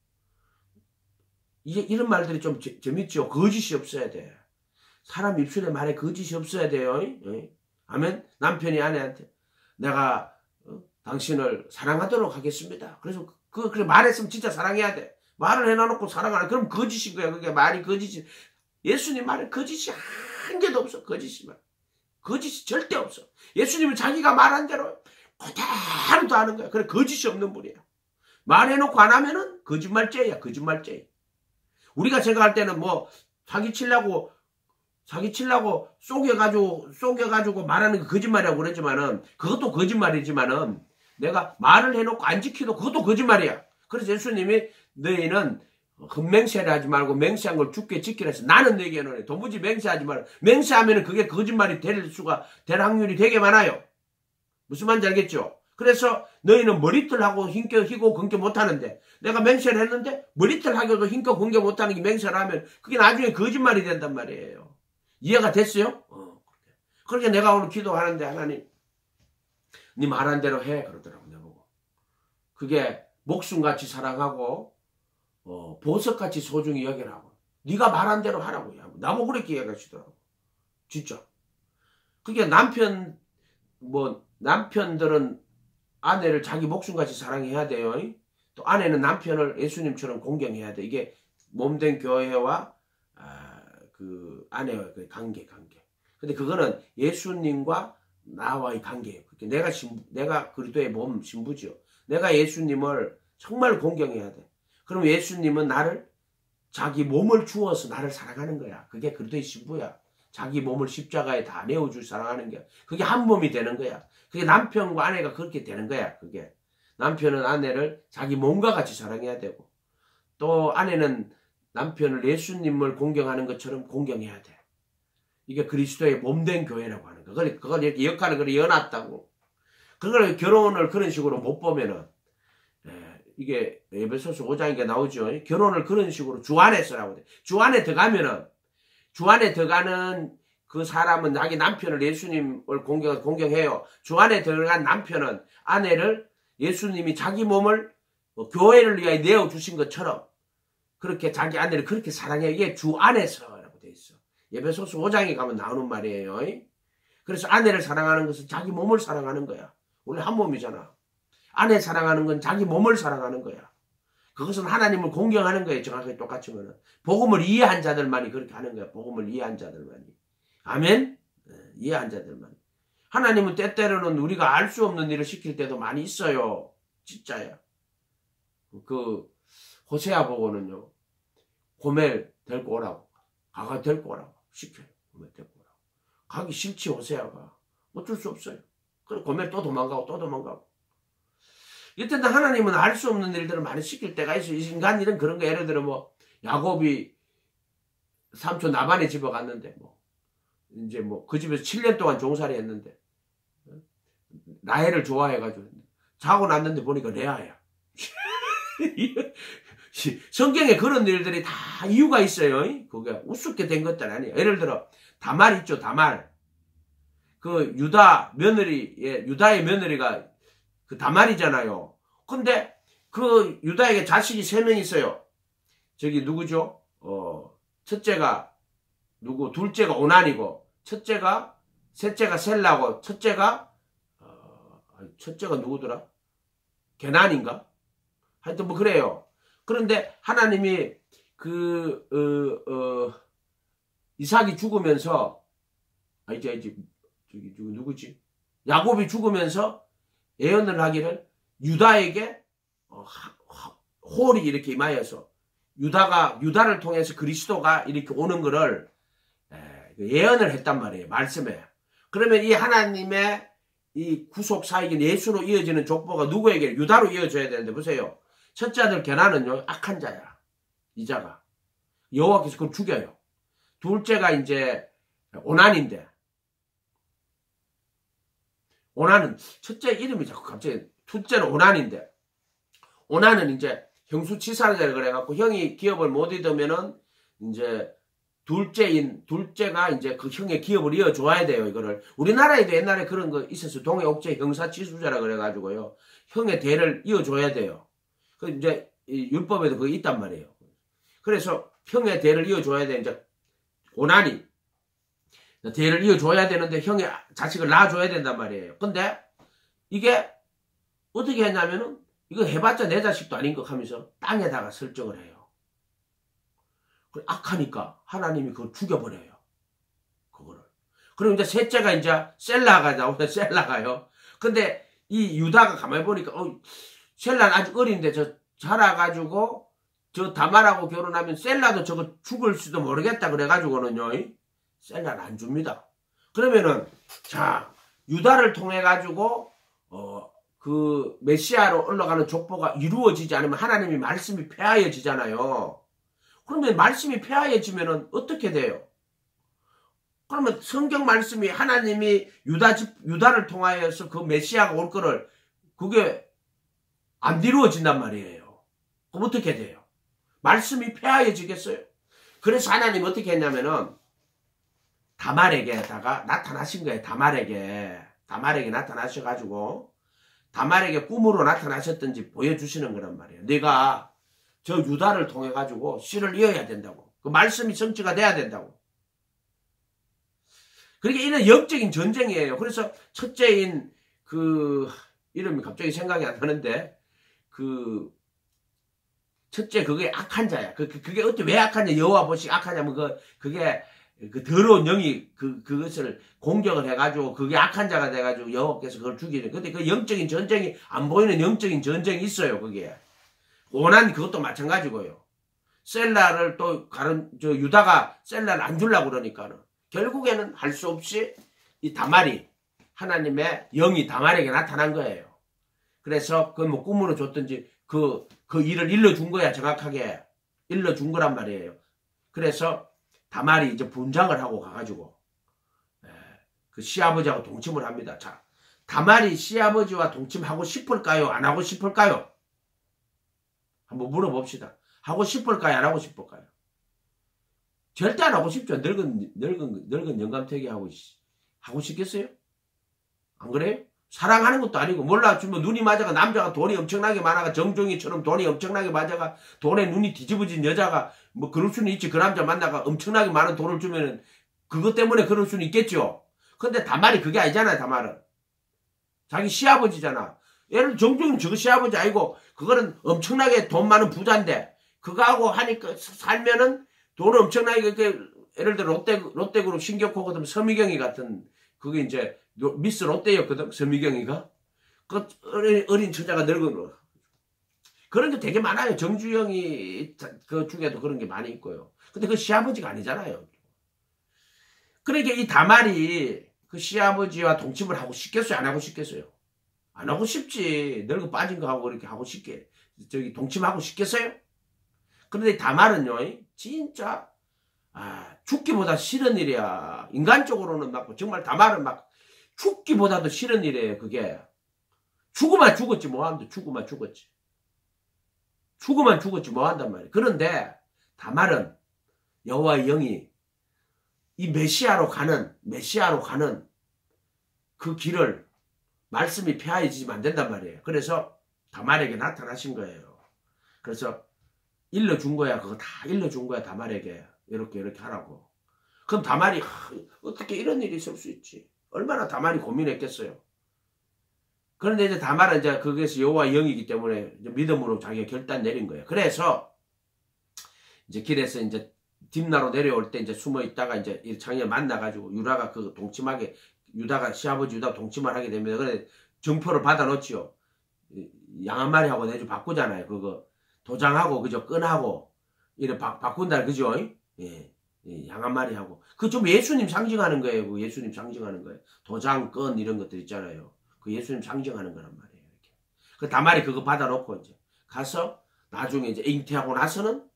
이런 말들이 좀 재밌죠. 거짓이 없어야 돼. 사람 입술에 말에 거짓이 없어야 돼요. 아멘. 남편이 아내한테 내가 당신을 사랑하도록 하겠습니다. 그래서 그래 말했으면 진짜 사랑해야 돼. 말을 해놔놓고 사랑하라. 그럼 거짓인 거야. 그게 말이 거짓이. 예수님 말에 거짓이 한 개도 없어. 거짓이만. 거짓이 절대 없어. 예수님은 자기가 말한 대로 그대로 다 하는 거야. 그래 거짓이 없는 분이야. 말해놓고 안 하면은 거짓말죄야. 거짓말죄. 우리가 생각할 때는 뭐 사기치려고 속여가지고 말하는 게 거짓말이라고 그러지만은 그것도 거짓말이지만은 내가 말을 해놓고 안 지키도 그것도 거짓말이야. 그래서 예수님이 너희는 헛맹세를 하지 말고 맹세한 걸 죽게 지키라 해서 나는 너희에게는 도무지 맹세하지 말고 맹세하면은 그게 거짓말이 될 확률이 되게 많아요. 무슨 말인지 알겠죠? 그래서 너희는 머리털 하고 희고 근겨 못하는데 내가 맹세를 했는데 머리털 하고도 힘겨 근겨 못하는 게 맹세를 하면 그게 나중에 거짓말이 된단 말이에요. 이해가 됐어요? 그렇게 내가 오늘 기도하는데 하나님 네 말한 대로 해 그러더라고 내보고. 그게 목숨같이 사랑하고 보석같이 소중히 여기라고. 네가 말한 대로 하라고 나보고 그렇게 얘기하시더라고. 진짜. 그게 남편들은 아내를 자기 목숨같이 사랑해야 돼요. 또 아내는 남편을 예수님처럼 공경해야 돼. 이게 몸된 교회와 그 아내와의 그 관계. 근데 그거는 예수님과 나와의 관계예요. 내가 그리스도의 몸 신부죠. 내가 예수님을 정말 공경해야 돼. 그럼 예수님은 나를 자기 몸을 주어서 나를 사랑하는 거야. 그게 그리스도의 신부야. 자기 몸을 십자가에 다 내어줄 사랑하는 게 그게 한 몸이 되는 거야. 그게 남편과 아내가 그렇게 되는 거야. 그게 남편은 아내를 자기 몸과 같이 사랑해야 되고 또 아내는 남편을 예수님을 공경하는 것처럼 공경해야 돼. 이게 그리스도의 몸된 교회라고 하는 거. 그걸 이렇게 역할을 그렇게 여놨다고. 그걸 결혼을 그런 식으로 못 보면은 이게 에베소서 5장에 나오죠. 결혼을 그런 식으로 주 안에서라고 돼. 주 안에 들어가면은 주 안에 들어가는 그 사람은 자기 남편을 예수님을 공경해요. 주 안에 들어간 남편은 아내를 예수님이 자기 몸을 교회를 위하여 내어주신 것처럼 그렇게 자기 아내를 그렇게 사랑해. 이게 주 안에서라고 돼 있어. 에베소서 5장에 가면 나오는 말이에요. 그래서 아내를 사랑하는 것은 자기 몸을 사랑하는 거야. 원래 한 몸이잖아. 아내 사랑하는 건 자기 몸을 사랑하는 거야. 그것은 하나님을 공경하는 거예요. 정확하게 똑같으면은. 복음을 이해한 자들만이 그렇게 하는 거야. 복음을 이해한 자들만이. 아멘? 이해한 자들만이. 하나님은 때때로는 우리가 알 수 없는 일을 시킬 때도 많이 있어요. 진짜야. 그 호세아 보고는요. 고멜 데리고 오라고. 가가 데리고 오라고. 시켜요. 고멜 데리고 오라고. 가기 싫지 호세아가. 어쩔 수 없어요. 그래 고멜 또 도망가고. 이때는 하나님은 알 수 없는 일들을 많이 시킬 때가 있어요. 인간 일은 그런 거 예를 들어 뭐 야곱이 삼촌 나반의 집에 갔는데 이제 그 집에서 7년 동안 종살이 했는데 라헬을 좋아해가지고 자고 났는데 보니까 레아야. 성경에 그런 일들이 다 이유가 있어요. 그게 우습게 된 것들 아니에요. 예를 들어 다말 있죠. 다말. 그 유다의 며느리가 그 다말이잖아요. 근데 그 유다에게 자식이 3명 있어요. 저기 누구죠? 첫째가 누구? 둘째가 오난이고 셋째가 셀라고 첫째가 누구더라? 게난인가? 하여튼 뭐 그래요. 그런데 하나님이 이삭이 죽으면서 저기 누구지? 야곱이 죽으면서 예언을 하기를 유다에게 홀이 이렇게 임하여서 유다를 통해서 그리스도가 이렇게 오는 거를 예언을 했단 말이에요. 말씀에. 그러면 이 하나님의 이 구속 사역인 예수로 이어지는 족보가 누구에게? 유다로 이어져야 되는데 보세요. 첫째 아들 게나는요 악한 자야. 이자가 여호와께서 그걸 죽여요. 둘째가 이제 오난인데, 오난은 첫째 이름이 자꾸 갑자기, 둘째는 오난인데, 오난은 이제 형수치사를 그래갖고 형이 기업을 못 얻으면은 이제 둘째가 이제 그 형의 기업을 이어줘야 돼요. 이거를 우리나라에도 옛날에 그런 거 있었어요. 동해옥제 형사치수자라 그래가지고요 형의 대를 이어줘야 돼요. 그 이제 율법에도 그게 있단 말이에요. 그래서 형의 대를 이어줘야 돼. 이제 오난이 대를 이어줘야 되는데 형의 자식을 낳아줘야 된단 말이에요. 근데 이게 어떻게 했냐면은 이거 해봤자 내 자식도 아닌 것 하면서 땅에다가 설정을 해요. 악하니까 하나님이 그걸 죽여버려요. 그거를. 그럼 이제 셋째가 이제 셀라가 나오면 셀라가요. 근데 이 유다가 가만히 보니까 셀라는 아직 어린데 저 자라가지고 저 다말하고 결혼하면 셀라도 저거 죽을 수도 모르겠다 그래가지고는요 셀라는 안 줍니다. 그러면은 자 유다를 통해 가지고 그 메시아로 올라가는 족보가 이루어지지 않으면 하나님이 말씀이 폐하여지잖아요. 그러면 말씀이 폐하여지면은 어떻게 돼요? 그러면 성경 말씀이 하나님이 유다를 통하여서 그 메시아가 올 거를 그게 안 이루어진단 말이에요. 그럼 어떻게 돼요? 말씀이 폐하여지겠어요? 그래서 하나님 어떻게 했냐면은 다말에게다가 나타나신 거예요. 다말에게 나타나셔가지고 다말에게 꿈으로 나타나셨던지 보여주시는 거란 말이에요. 네가 저 유다를 통해 가지고 씨를 이어야 된다고. 그 말씀이 성취가 돼야 된다고. 그러니까 이런 영적인 전쟁이에요. 그래서 첫째인 그 이름이 갑자기 생각이 안 나는데 그 첫째 그게 악한 자야. 그게 어떻게 왜 악하냐? 여호와 보시기 악하냐면 그게 그 더러운 영이 그것을 공격을 해가지고 그게 악한 자가 돼가지고 여호와께서 그걸 죽이는. 근데 그 영적인 전쟁이 안 보이는 영적인 전쟁이 있어요. 그게. 오난 그것도 마찬가지고요. 셀라를 또 유다가 셀라를 안 주려고 그러니까는 결국에는 할 수 없이 이 다말이 하나님의 영이 다말에게 나타난 거예요. 그래서 그 뭐 꿈으로 줬든지 그 일을 일러준 거야. 정확하게 일러준 거란 말이에요. 그래서 다말이 이제 분장을 하고 가가지고 그 시아버지하고 동침을 합니다. 자, 다말이 시아버지와 동침하고 싶을까요? 안 하고 싶을까요? 한번 물어봅시다. 하고 싶을까요? 안 하고 싶을까요? 절대 안 하고 싶죠. 늙은 영감태기 하고 싶겠어요? 안 그래요? 사랑하는 것도 아니고 몰라주면 눈이 맞아가 남자가 돈이 엄청나게 많아가 정종이처럼 돈이 엄청나게 맞아가 돈에 눈이 뒤집어진 여자가 뭐 그럴 수는 있지. 그 남자 만나가 엄청나게 많은 돈을 주면은 그것 때문에 그럴 수는 있겠죠. 근데 다말이 그게 아니잖아요. 다말은 자기 시아버지잖아. 예를 들어 정종이는 저거 시아버지 아니고 그거는 엄청나게 돈 많은 부자인데 그거하고 하니까 살면은 돈을 엄청나게 예를 들어 롯데그룹 신격호 같은 서미경이 같은 그게 이제 미스 롯데였거든. 서미경이가 그 어린 처자가 늙은 거 그런 게 되게 많아요. 정주영이 그 중에도 그런 게 많이 있고요. 근데 그 시아버지가 아니잖아요. 그러니까 이 다말이 그 시아버지와 동침을 하고 싶겠어요? 안 하고 싶겠어요? 안 하고 싶지. 늙어 빠진 거 하고 그렇게 하고 싶게 동침하고 싶겠어요? 그런데 다말은요 진짜 죽기보다 싫은 일이야. 인간적으로는 막 정말 다말은 막 죽기보다도 싫은 일이에요. 그게 죽으면 죽었지 뭐한다. 죽으면 죽었지 뭐한단 말이에요. 그런데 다말은 여호와의 영이 이 메시아로 가는 그 길을 말씀이 폐하여지면 안 된단 말이에요. 그래서 다말에게 나타나신 거예요. 그래서 일러준 거야. 그거 다 일러준 거야. 다말에게 이렇게 하라고. 그럼 다말이 어떻게 이런 일이 있을 수 있지? 얼마나 다말이 고민했겠어요. 그런데 이제 다말은 이제 거기에서 여호와의 영이기 때문에 이제 믿음으로 자기가 결단 내린 거예요. 그래서 이제 길에서 이제 딥나로 내려올 때 이제 숨어 있다가 이제 장녀 만나가지고 유라가 그 동침하게 유다가 시아버지 유다 동침을 하게 되면 그래 정표를 받아 놓지요. 양 한 마리하고 내주 바꾸잖아요. 그거 도장하고 그죠 끈하고 이래 바꾼다 그죠? 예. 양 한 마리하고 그 좀 예수님 상징하는 거예요. 그 예수님 상징하는 거예요. 도장 끈 이런 것들 있잖아요. 그 예수님 상징하는 거란 말이에요. 이렇게. 그 다말이 그거 받아 놓고 이제 가서 나중에 이제 잉태하고 나서는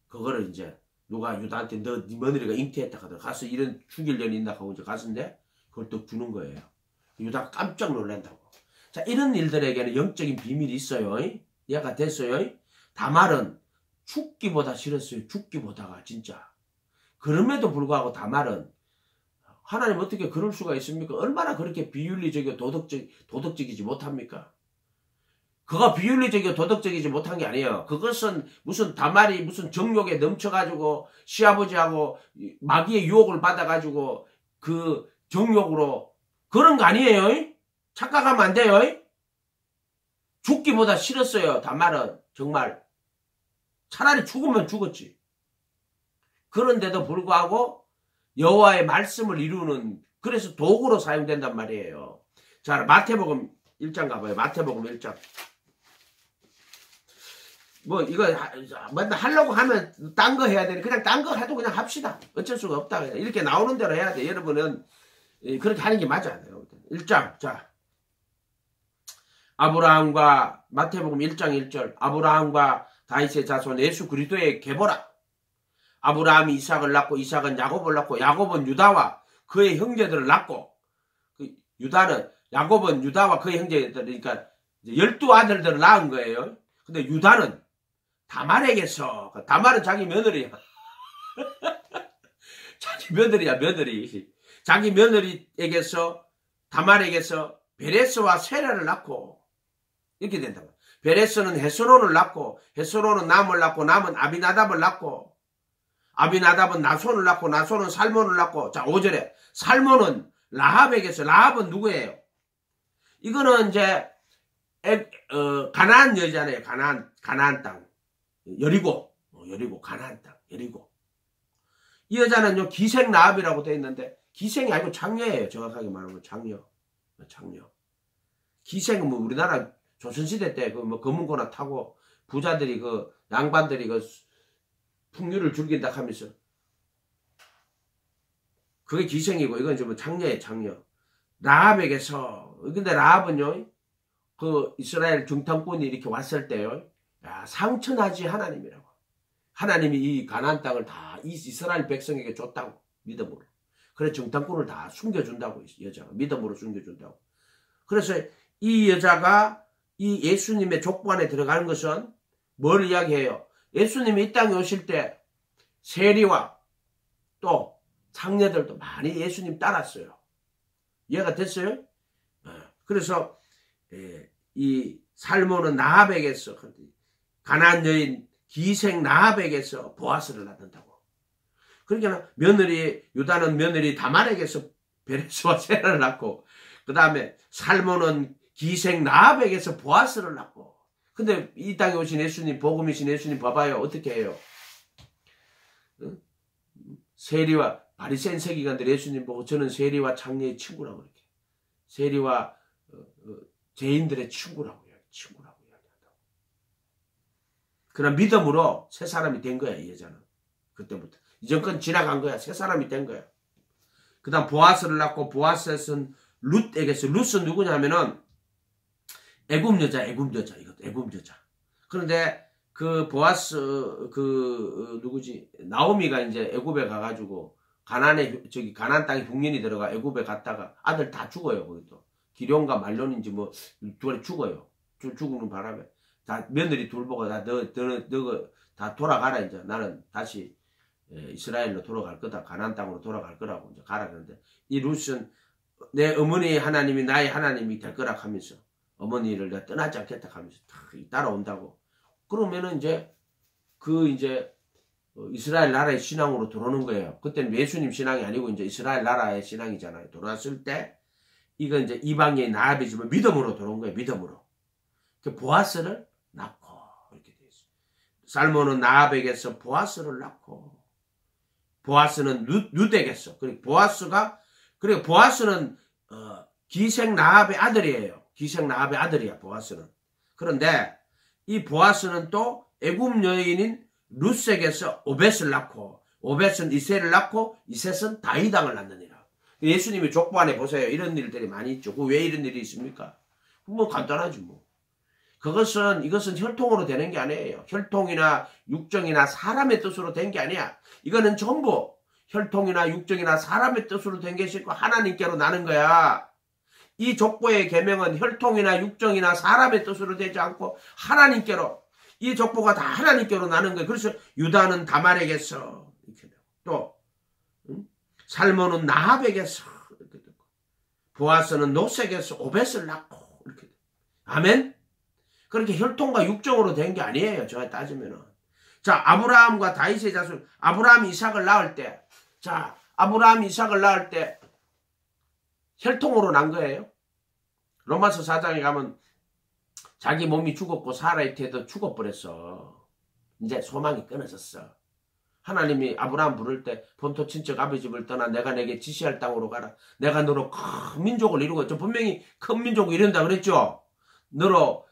그거를 이제 누가 유다한테 너 네 며느리가 잉태했다 하더라. 가서 이런 죽일 년이 있나 하고 이제 갔는데 그걸 또 주는 거예요. 유다가 깜짝 놀란다고. 자, 이런 일들에게는 영적인 비밀이 있어요. 이해가 됐어요? 다말은 죽기보다 싫었어요. 죽기보다가 진짜. 그럼에도 불구하고 다말은 하나님 어떻게 그럴 수가 있습니까? 얼마나 그렇게 비윤리적이고 도덕적이지 못합니까? 그가 비윤리적이고 도덕적이지 못한 게 아니에요. 그것은 무슨 다말이 무슨 정욕에 넘쳐가지고 시아버지하고 마귀의 유혹을 받아가지고 그 정욕으로 그런 거 아니에요. 착각하면 안 돼요. 죽기보다 싫었어요. 다말은 정말 차라리 죽으면 죽었지. 그런데도 불구하고 여호와의 말씀을 이루는 그래서 도구로 사용된단 말이에요. 자, 마태복음 1장 가봐요. 마태복음 1장. 뭐 이거 맨날 하려고 하면 딴 거 해야 되니 그냥 딴 거 해도 그냥 합시다. 어쩔 수가 없다. 그냥 이렇게 나오는 대로 해야 돼. 여러분은 그렇게 하는 게 맞아요. 1장. 자, 아브라함과 마태복음 1장 1절. 아브라함과 다윗의 자손 예수 그리스도의 계보라. 아브라함이 이삭을 낳고 이삭은 야곱을 낳고 야곱은 유다와 그의 형제들을 낳고 야곱은 유다와 그의 형제들 그러니까 12아들들을 낳은 거예요. 근데 유다는 다말에게서 다말은 자기 며느리야. 자기 며느리야 며느리. 자기 며느리에게서 다말에게서 베레스와 세라를 낳고 이렇게 된다고. 베레스는 헤스론을 낳고 헤스론은 남을 낳고 남은 아비나답을 낳고 아비나답은 나손을 낳고 나손은 살몬을 낳고 자 5절에 살몬은 라합에게서 라합은 누구예요? 이거는 이제 가나안 여자잖아요. 가나안 땅 여리고 가나안 땅 여리고 이 여자는요 기생 라합이라고 되어 있는데 기생이 아니고 장녀예요. 정확하게 말하면 장녀. 기생은 뭐 우리나라 조선시대 때 그 뭐 검은고나 타고 부자들이 그 양반들이 그 풍류를 즐긴다 하면서 그게 기생이고 이건 좀 장녀예요. 장녀. 라합에게서 근데 라합은요 그 이스라엘 정탐꾼이 이렇게 왔을 때요 야, 상처나지 하나님이라고. 하나님이 이 가나안 땅을 다 이스라엘 백성에게 줬다고 믿음으로. 그래 정탐꾼을 다 숨겨준다고 여자가 믿음으로 숨겨준다고. 그래서 이 여자가 이 예수님의 족보 안에 들어가는 것은 뭘 이야기해요? 예수님이 이 땅에 오실 때 세리와 또 장녀들도 많이 예수님 따랐어요. 이해가 됐어요? 그래서 이 살몬은 라합에게서 가나안 여인 기생 라합에게서 보아스를 낳는다고. 그러니까 유다는 며느리 다말에게서 베레스와 세라를 낳고 그 다음에 살몬은 기생 라합에게서 보아스를 낳고 근데 이 땅에 오신 예수님 복음이신 예수님 봐봐요. 어떻게 해요? 세리와 바리새인 세기관들 예수님 보고 저는 세리와 장녀의 친구라고 이렇게 세리와 죄인들의 친구라고 이야기한다고. 그런 믿음으로 새 사람이 된 거야 이 여자는. 그때부터 이전 건 지나간 거야. 새 사람이 된 거야. 그 다음 보아스를 낳고 보아스는 룻에게서 룻은 누구냐면은 애굽 여자. 그런데 그 보아스 누구지 나오미가 이제 애굽에 가가지고 가나안 땅에 북년이 들어가 애굽에 갔다가 아들 다 죽어요. 거기도 기룡과 말론인지 뭐 둘이 죽어요. 죽는 바람에 다 며느리 둘 보고 다 너 다 돌아가라 이제 나는 다시 이스라엘로 돌아갈 거다. 가나안 땅으로 돌아갈 거라고 이제 가라 그러는데 이 룻은 내 어머니 하나님이 나의 하나님이 될 거라 하면서 어머니를 내가 떠나지 않겠다 하면서 따라온다고. 그러면은 이제 이스라엘 나라의 신앙으로 들어오는 거예요. 그때는 예수님 신앙이 아니고 이제 이스라엘 나라의 신앙이잖아요. 들어왔을 때 이건 이제 이방의 나합이지만 믿음으로 들어온 거예요. 믿음으로. 그 보아스를 낳고 이렇게 돼 있어요. 살몬은 나합에게서 보아스를 낳고 보아스는 룻에게서 그리고 보아스는 기생 라합의 아들이에요. 기생 라합의 아들이야, 보아스는. 그런데 이 보아스는 또 애굽 여인인 룻색에서 오벳을 낳고, 오벳은 이셋을 낳고, 이셋은 다윗왕을 낳느니라. 예수님이 족보 안에 보세요. 이런 일들이 많이 있죠. 왜 이런 일이 있습니까? 뭐 간단하지 뭐. 이것은 혈통으로 되는 게 아니에요. 혈통이나 육정이나 사람의 뜻으로 된 게 아니야. 이거는 전부 혈통이나 육정이나 사람의 뜻으로 된 게 싫고 하나님께로 나는 거야. 이 족보의 계명은 혈통이나 육정이나 사람의 뜻으로 되지 않고 하나님께로, 이 족보가 다 하나님께로 나는 거예요. 그래서 유다는 다말에게서 이렇게 되고, 또 살몬은 나합에게서 이렇게 되고, 보아스는 노색에서 오벳을 낳고 이렇게 되고. 아멘. 그렇게 혈통과 육정으로 된 게 아니에요. 제가 따지면은. 자, 아브라함과 다윗의 자손, 아브라함이 이삭을 낳을 때, 자, 아브라함이 이삭을 낳을 때 혈통으로 난 거예요. 로마서 4장에 가면 자기 몸이 죽었고 사라의 태도 죽어버렸어. 이제 소망이 끊어졌어. 하나님이 아브라함 부를 때 본토 친척 아버지 집을 떠나 내가 내게 지시할 땅으로 가라. 내가 너로 큰 민족을 이루고, 저 분명히 큰 민족을 이룬다 그랬죠. 너로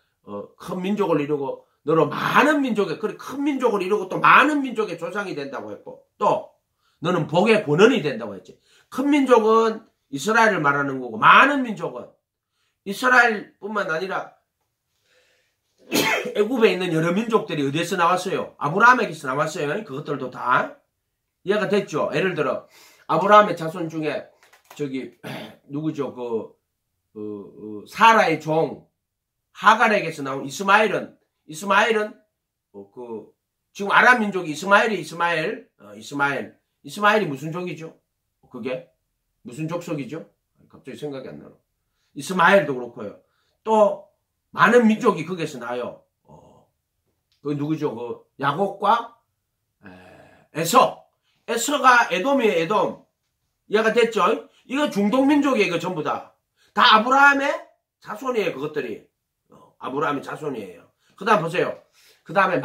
큰 민족을 이루고 너로 많은 민족의, 그래 큰 민족을 이루고 또 많은 민족의 조상이 된다고 했고, 또 너는 복의 권원이 된다고 했지. 큰 민족은 이스라엘을 말하는 거고, 많은 민족은 이스라엘뿐만 아니라 애굽에 있는 여러 민족들이 어디에서 나왔어요? 아브라함에게서 나왔어요. 그것들도 다 이해가 됐죠. 예를 들어 아브라함의 자손 중에 저기 누구죠? 사라의 종 하갈에게서 나온 이스마엘은 지금 아람 민족이 이스마엘이 무슨 종이죠? 그게 무슨 족속이죠? 갑자기 생각이 안 나요. 이스마엘도 그렇고요. 또 많은 민족이 거기에서 나요. 그 누구죠? 야곱과 에서가 에돔이에요. 에돔. 이해가 됐죠? 이거 중동 민족이에요. 이거 전부 다 아브라함의 자손이에요. 그것들이 아브라함의 자손이에요. 그 다음 보세요. 그 다음에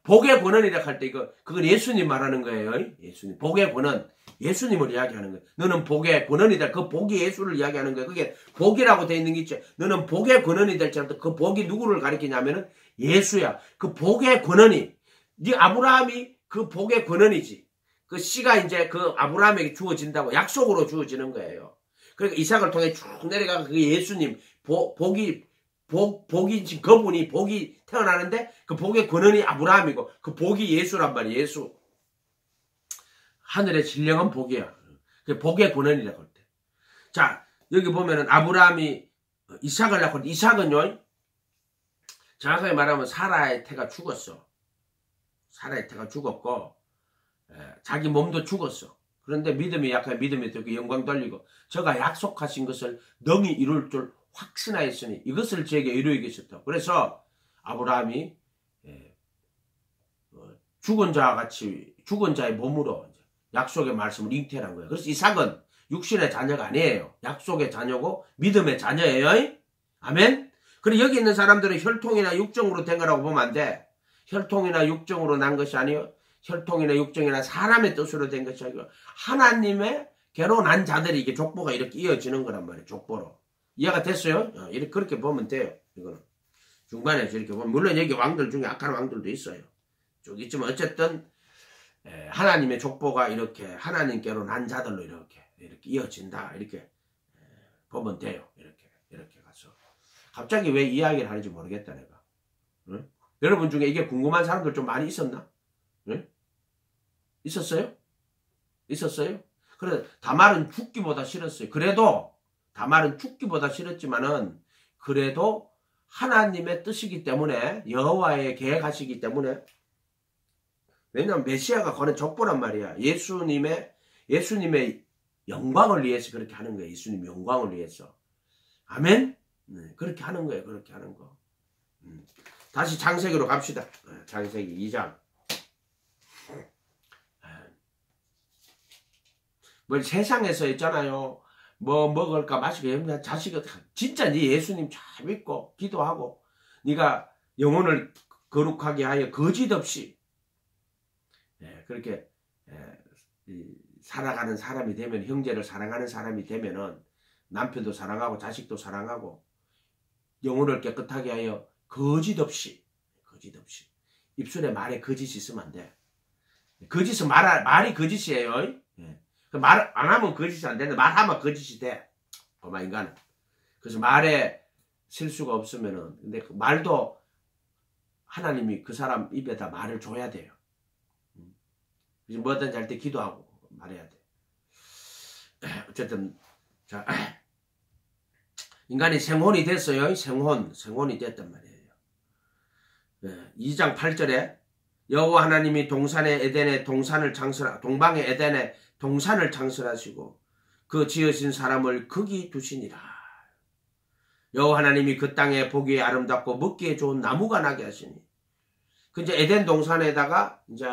복의 권원이라 할 때 그건 예수님 말하는 거예요. 예수님. 복의 권원. 예수님을 이야기하는 거예요. 너는 복의 권원이 될, 그 복이 예수를 이야기하는 거예요. 그게 복이라고 되어 있는 게 있죠. 너는 복의 권원이 될지 않다. 그 복이 누구를 가리키냐면은 예수야. 그 복의 권원이, 네 아브라함이 그 복의 권원이지. 그 씨가 이제 그 아브라함에게 주어진다고 약속으로 주어지는 거예요. 그러니까 이삭을 통해 쭉 내려가고 그 예수님, 복이 그분이 복이 태어나는데 그 복의 권원이 아브라함이고 그 복이 예수란 말이에요. 예수. 하늘의 신령한 복이야. 그 복의 권원이라고 할 때. 자, 여기 보면은 아브라함이 이삭을 낳고, 이삭은요, 정확하게 말하면 사라의 태가 죽었어. 사라의 태가 죽었고, 자기 몸도 죽었어. 그런데 믿음이 약하여 믿음이 되고 영광 돌리고, 저가 약속하신 것을 능히 이룰 줄 확신하였으니 이것을 제게 이루이겠었다. 그래서 아브라함이 죽은 자의 몸으로 약속의 말씀을 잉태한 거예요. 그래서 이삭은 육신의 자녀가 아니에요. 약속의 자녀고 믿음의 자녀예요. 아멘. 그리고 여기 있는 사람들은 혈통이나 육정으로 된 거라고 보면 안 돼. 혈통이나 육정으로 난 것이 아니요. 혈통이나 육정이나 사람의 뜻으로 된 것이 아니고 하나님의 개로 난 자들이 이게 족보가 이렇게 이어지는 거란 말이에요. 족보로. 이해가 됐어요? 이렇게 그렇게 보면 돼요. 이거는 중간에서 이렇게 보면, 물론 여기 왕들 중에 악한 왕들도 있어요. 쭉 있지만 어쨌든 하나님의 족보가 이렇게 하나님께로 난 자들로 이렇게 이어진다. 이렇게 보면 돼요. 이렇게 가서. 갑자기 왜 이야기를 하는지 모르겠다 내가. 응? 여러분 중에 이게 궁금한 사람들 좀 많이 있었나? 응? 있었어요? 그래, 다말은 죽기보다 싫었어요. 다말은 죽기보다 싫었지만은 그래도 하나님의 뜻이기 때문에, 여호와의 계획하시기 때문에, 왜냐하면 메시아가 거는 족보란 말이야. 예수님의 영광을 위해서 그렇게 하는 거예요. 예수님의 영광을 위해서. 아멘? 그렇게 하는 거예요. 그렇게 하는 거. 다시 창세기로 갑시다. 창세기 2장. 뭐 세상에서 있잖아요. 뭐 먹을까 마실까 자식이 진짜 네 예수님 잘 믿고 기도하고 네가 영혼을 거룩하게 하여 거짓 없이 그렇게 살아가는 사람이 되면, 형제를 사랑하는 사람이 되면은 남편도 사랑하고 자식도 사랑하고 영혼을 깨끗하게 하여 거짓 없이 입술에 말에 거짓이 있으면 안 돼. 거짓은 말이 거짓이에요. 말 안 하면 거짓이 안 되는데 말하면 거짓이 돼. 그만 인간은. 그래서 말에 실수가 없으면은 근데 그 말도 하나님이 그 사람 입에다 말을 줘야 돼요. 그래서 뭐든지 할 때 기도하고 말해야 돼. 어쨌든 자 인간이 생혼이 됐어요. 생혼이 됐단 말이에요. 2장 8절에 여호와 하나님이 동방의 에덴에 동산을 창설하시고 그 지으신 사람을 거기 두시니라. 여호와 하나님이 그 땅에 보기에 아름답고 먹기에 좋은 나무가 나게 하시니. 그 이제 에덴 동산에다가 이제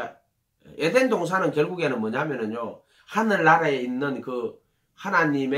에덴 동산은 결국에는 뭐냐면은요 하늘나라에 있는 그 하나님의